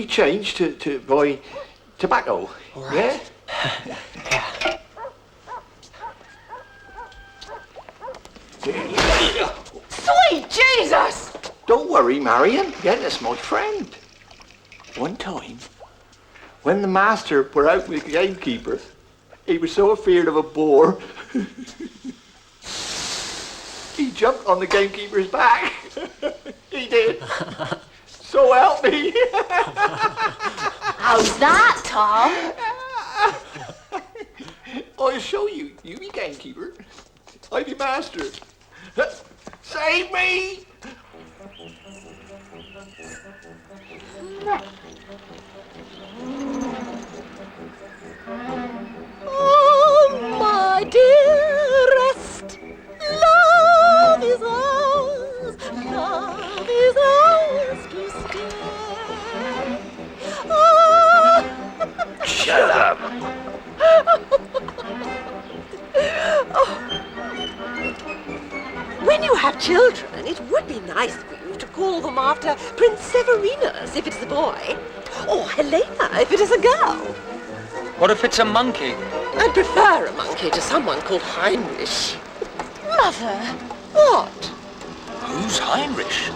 me change to buy tobacco. Right. Yeah? Sweet Jesus! Don't worry, Marion. Yeah, that's my friend. One time, when the master were out with the gamekeepers, he was so afeard of a boar, he jumped on the gamekeeper's back. He did. So help me. How's that, Tom? I'll show you. You be gamekeeper. I be master. Save me! Oh, my dearest, love is ours to stay. Oh. Shut up. When you have children, it would be nice for you to call them after Prince Severinus, if it's a boy, or Helena, if it is a girl. What if it's a monkey? I'd prefer a monkey to someone called Heinrich. Mother, what? Who's Heinrich?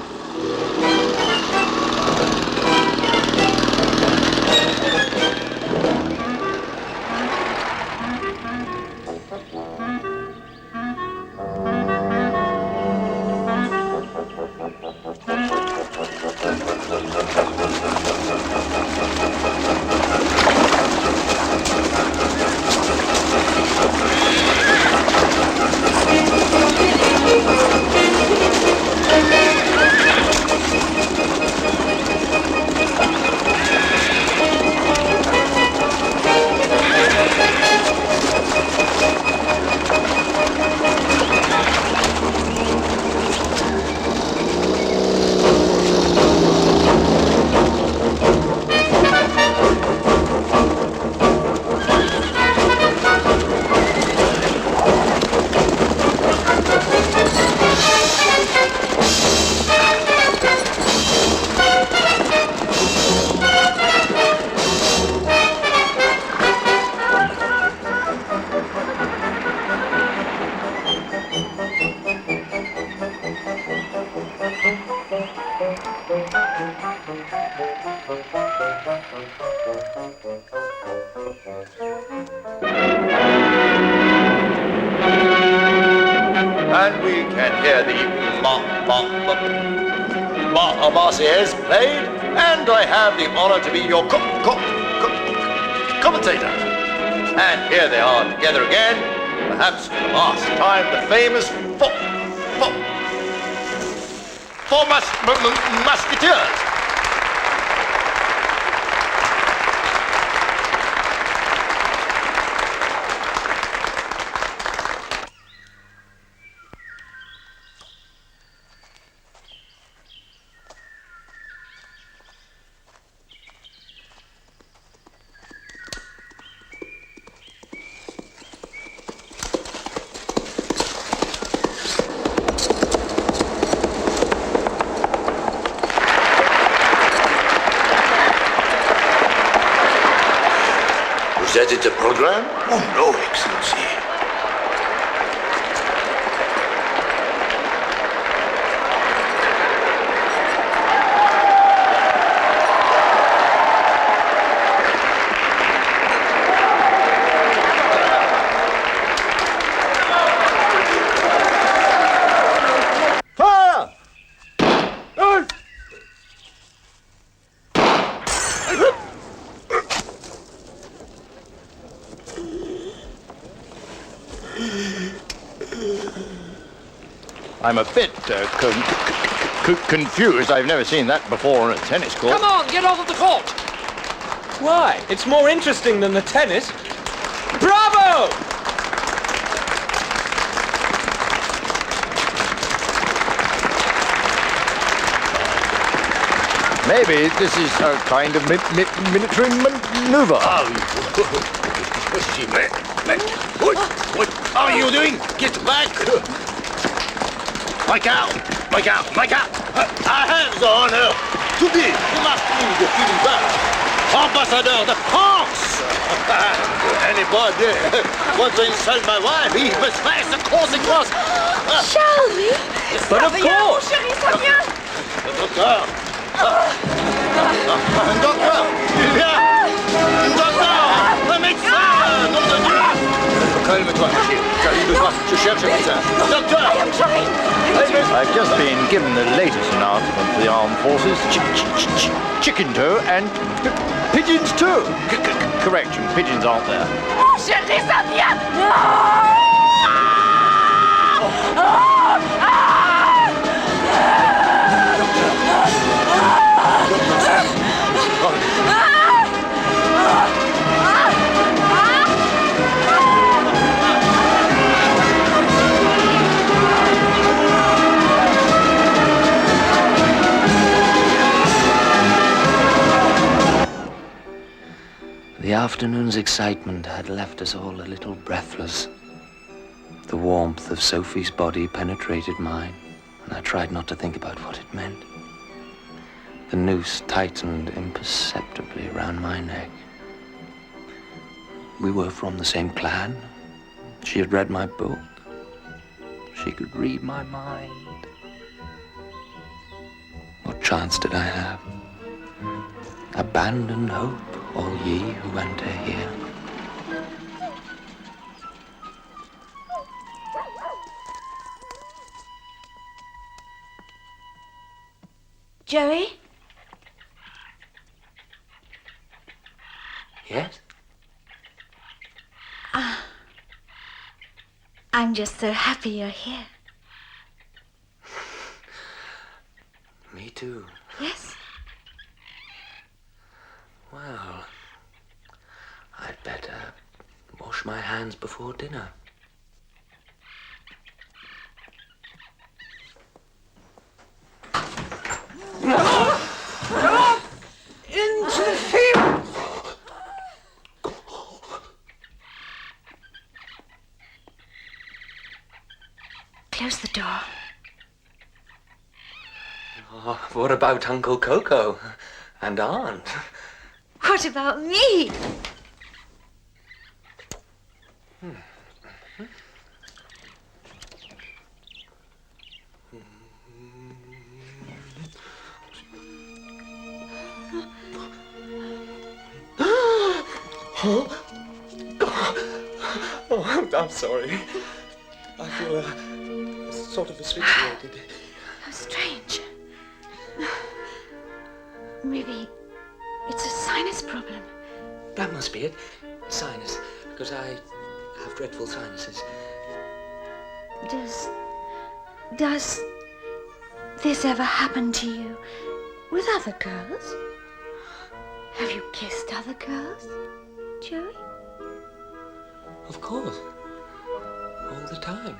And we can hear the Marseillaise played, and I have the honor to be your commentator. And here they are together again, perhaps for the last time, the famous four musketeers. Is that it, a program? Oh, no, Excellency. Fire! I'm a bit confused. I've never seen that before on a tennis court. Come on, get off of the court! Why? It's more interesting than the tennis. Bravo! Maybe this is a kind of military maneuver. What are you doing? Get back! My cow! My cow! My cow! Hands on her! Today, you must bring the king back. Ambassador de France! Anybody wants to insult my wife, he must face the consequence. Shall we? But of course! Docteur! Docteur! Docteur! Il vient! Docteur! Un médecin! Nom de Dieu! Calme-toi, ma chérie. J'arrive de toi. Je cherche un médecin. Docteur! I've just been given the latest announcement for the armed forces. Chicken toe and pigeons too. Correction, pigeons aren't there. Mon chéri, ça vient! The afternoon's excitement had left us all a little breathless. The warmth of Sophie's body penetrated mine, and I tried not to think about what it meant. The noose tightened imperceptibly around my neck. We were from the same clan. She had read my book. She could read my mind. What chance did I have? Abandon hope, all ye who enter here. Joey? Yes? I'm just so happy you're here. Me too. Yes? Well, I'd better wash my hands before dinner. Into the field! Close the door. Oh, what about Uncle Coco and Aunt? What about me? Oh, I'm sorry. I feel sort of asphyxiated. How strange. Maybe it's a sinus problem. That must be it. Sinus. Because I have dreadful sinuses. Does this ever happen to you with other girls? Have you kissed other girls, Joey? Of course. All the time.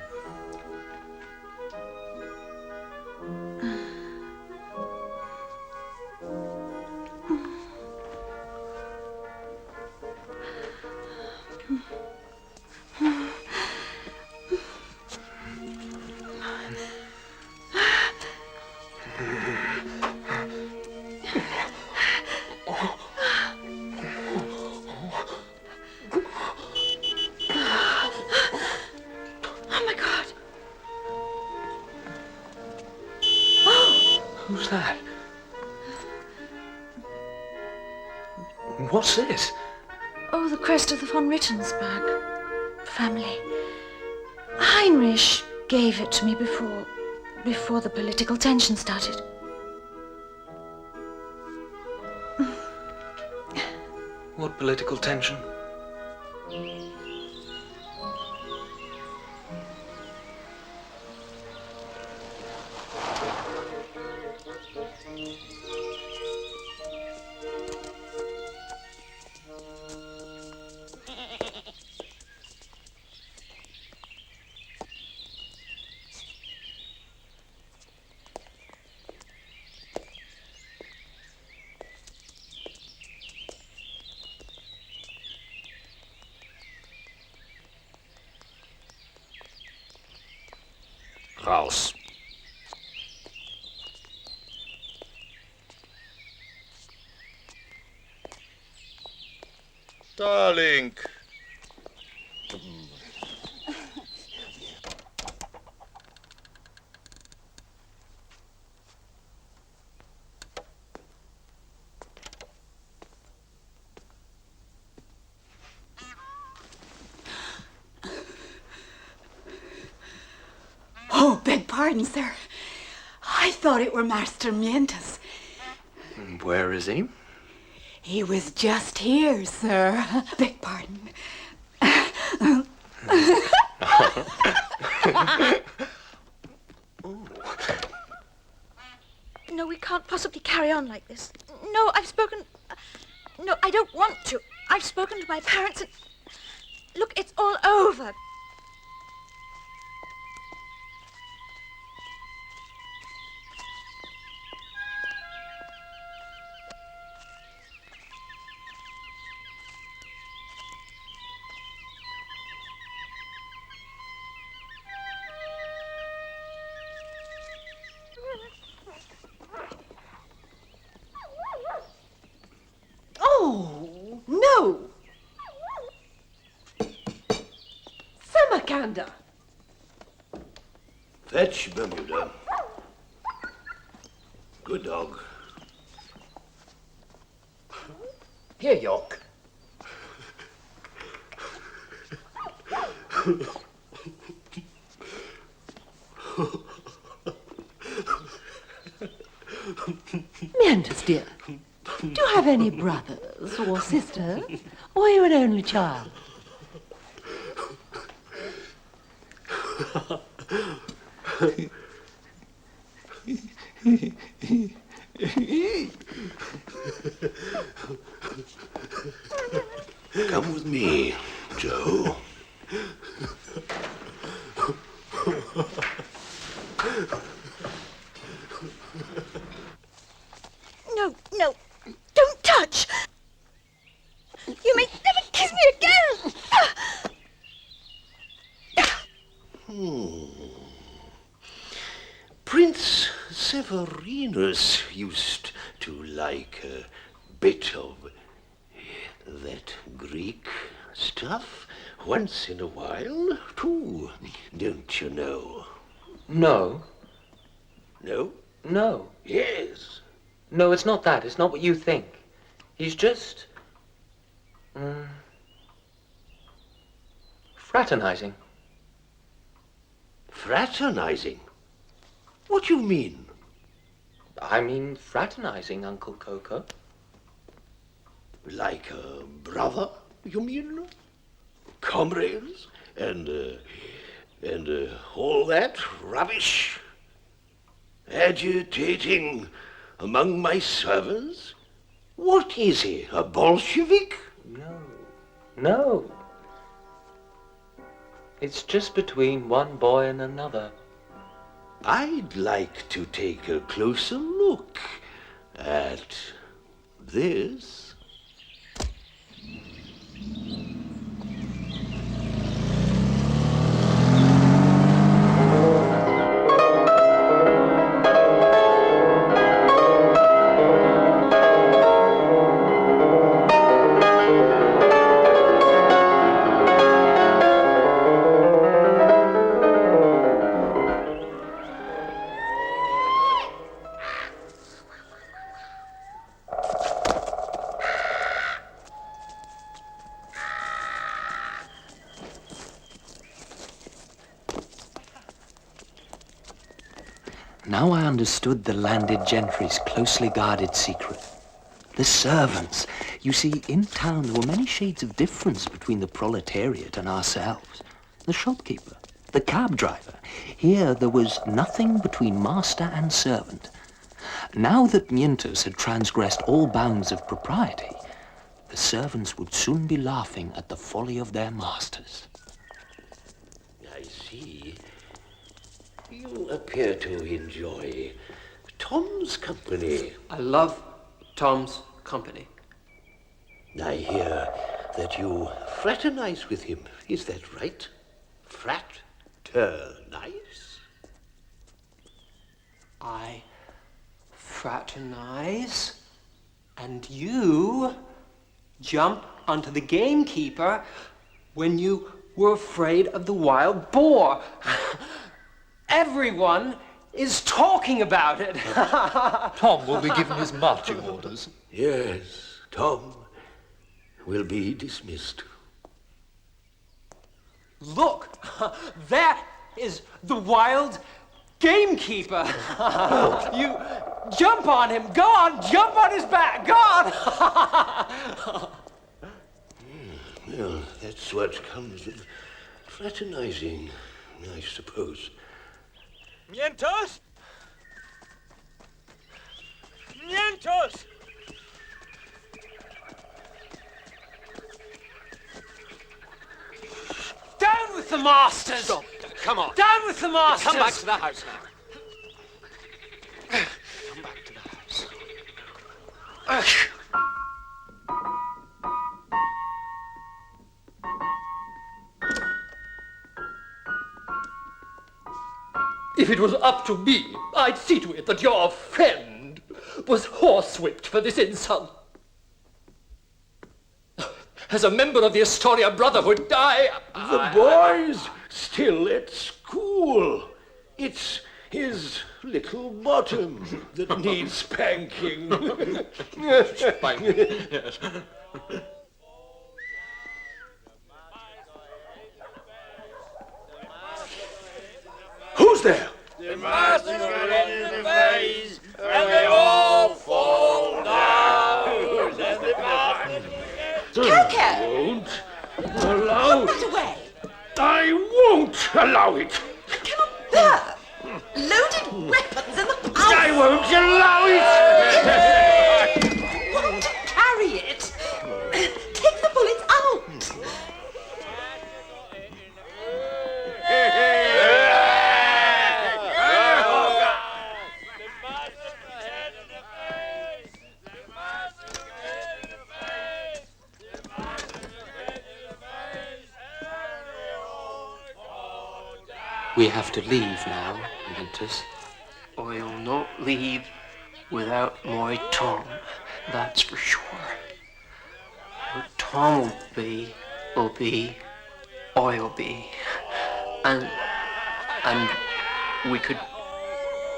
Who's that? What's this? Oh, the crest of the von Rittensberg family. Heinrich gave it to me before the political tension started. What political tension? Raus. Darling. Oh, beg pardon, sir. I thought it were Master Mientus. Where is he? He was just here, sir. Beg pardon. No, we can't possibly carry on like this. No, I've spoken... No, I don't want to. I've spoken to my parents and... Look, it's all over. Oh, no! Samarkanda! Fetch Bermuda. Good dog. Here, York. Mientus, dear, do you have any brothers or sisters? Or are you an only child? Come with me, Joe. No, no, don't touch. You may never kiss me again. Prince Severinus used to like a bit of that Greek stuff once in a while, too, don't you know? No. No? No. Yes. No, it's not that. It's not what you think. He's just... fraternizing. Fraternizing? What do you mean? I mean fraternizing, Uncle Coco. Like a brother, you mean? Comrades? And all that rubbish? Agitating among my servants? What is he, a Bolshevik? No. No. It's just between one boy and another. I'd like to take a closer look at this. Now I understood the landed gentry's closely guarded secret. The servants. You see, in town there were many shades of difference between the proletariat and ourselves. The shopkeeper, the cab driver. Here there was nothing between master and servant. Now that Mientus had transgressed all bounds of propriety, the servants would soon be laughing at the folly of their masters. I see. You appear to enjoy Tom's company. I love Tom's company. I hear that you fraternize with him. Is that right? Fraternize? I fraternize, and you jump onto the gamekeeper when you were afraid of the wild boar. Everyone is talking about it. Tom will be given his marching orders. Yes, Tom will be dismissed. Look, there is the wild gamekeeper. You jump on him. Go on, jump on his back. Go on. Well, that's what comes of fraternizing, I suppose. Mientos! Mientos! Down with the masters! Stop. Come on. Down with the masters! Come back to the house now. Come back to the house. If it was up to me, I'd see to it that your friend was horsewhipped for this insult. As a member of the Astoria Brotherhood, The boy's still at school. It's his little bottom that needs spanking. Spanking, yes. Who's there? The master's got in the face, and they all fall down. And the master's... Coco! Won't allow Put that away. I won't allow it. Come on, there. Loaded weapons in the house. I won't allow it. Want to carry it? Take the bullets out. We have to leave now, Mentos. I'll not leave without my Tom, that's for sure. What Tom will be, I'll be. And we could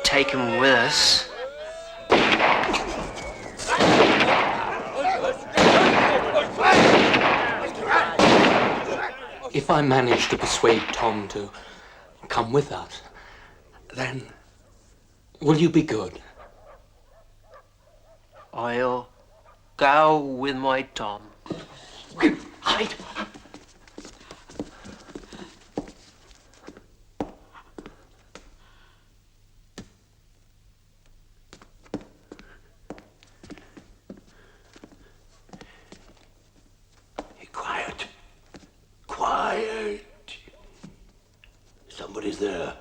take him with us. If I manage to persuade Tom to come with us, then will you be good? I'll go with my Tom. Hide. Quiet. Quiet. Somebody's there.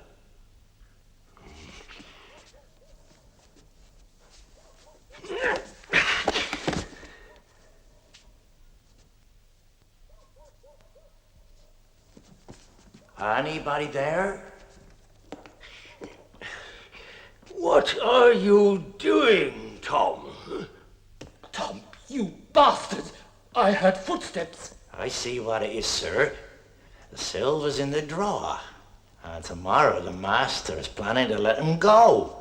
Anybody there? What are you doing, Tom? Tom, you bastard! I heard footsteps. I see what it is, sir. The silver's in the drawer. And tomorrow the master is planning to let him go.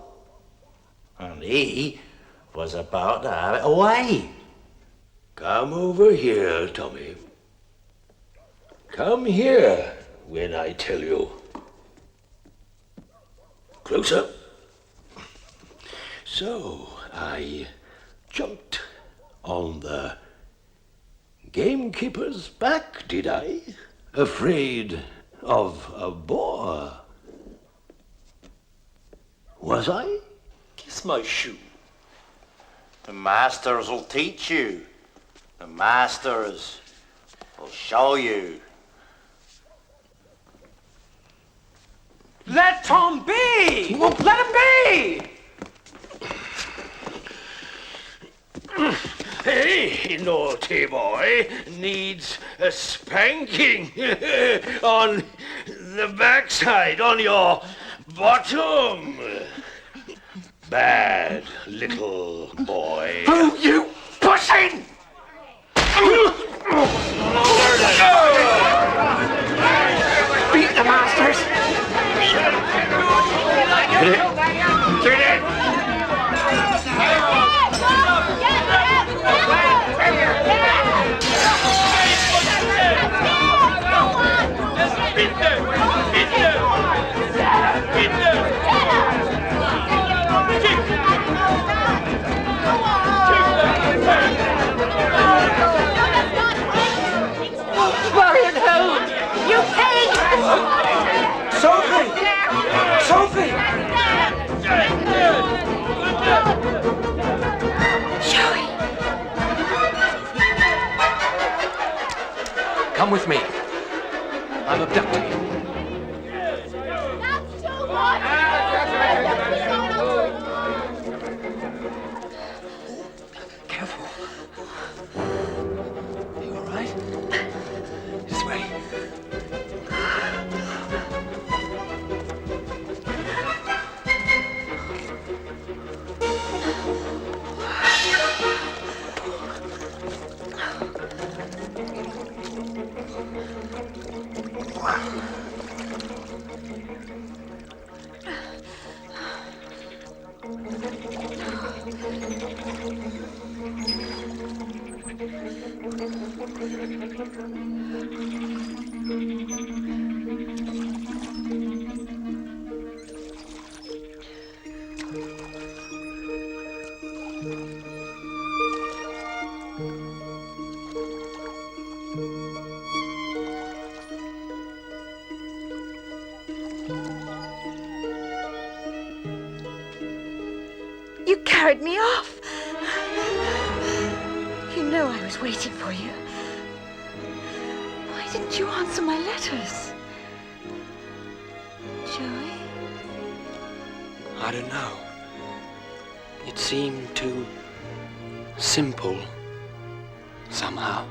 And he was about to have it away. Come over here, Tommy. Come here when I tell you. Closer. So, I jumped on the gamekeeper's back, did I? Afraid of a boar. Was I? Kiss my shoe. The masters will teach you. The masters will show you. Let Tom be! Let him be! Hey, naughty boy, needs a spanking on the backside, on your bottom. Bad little boy. Who you pushing? Beat the masters! Get it! Get it! Bury it home! You pig! Sophie! Sophie! Joey! Come with me. I'm abducting you. Careful. Are you all right? This way. You carried me off. You know I was waiting for you. Why didn't you answer my letters? Joey? I don't know. It seemed too simple somehow.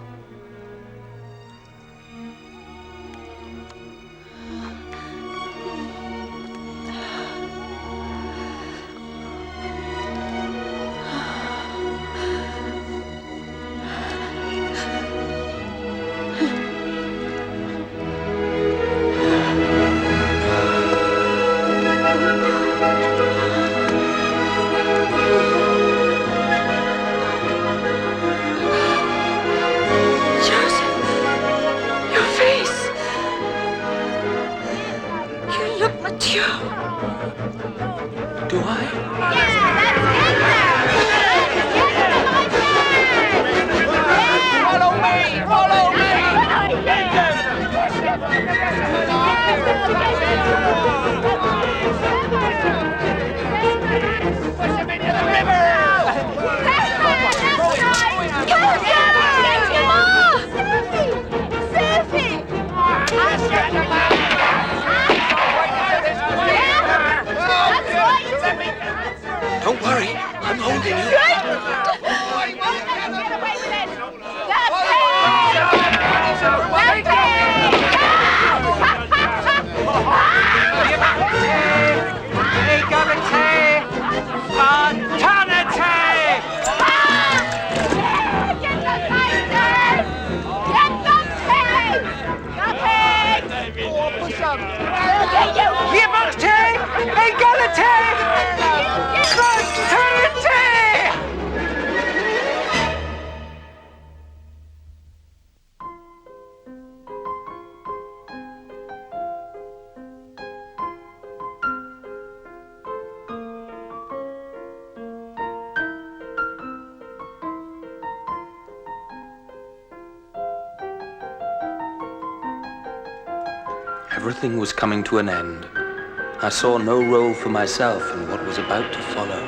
Do I? Follow me! Follow me! Push him into the river! Don't worry, I'm holding you. Everything was coming to an end. I saw no role for myself in what was about to follow.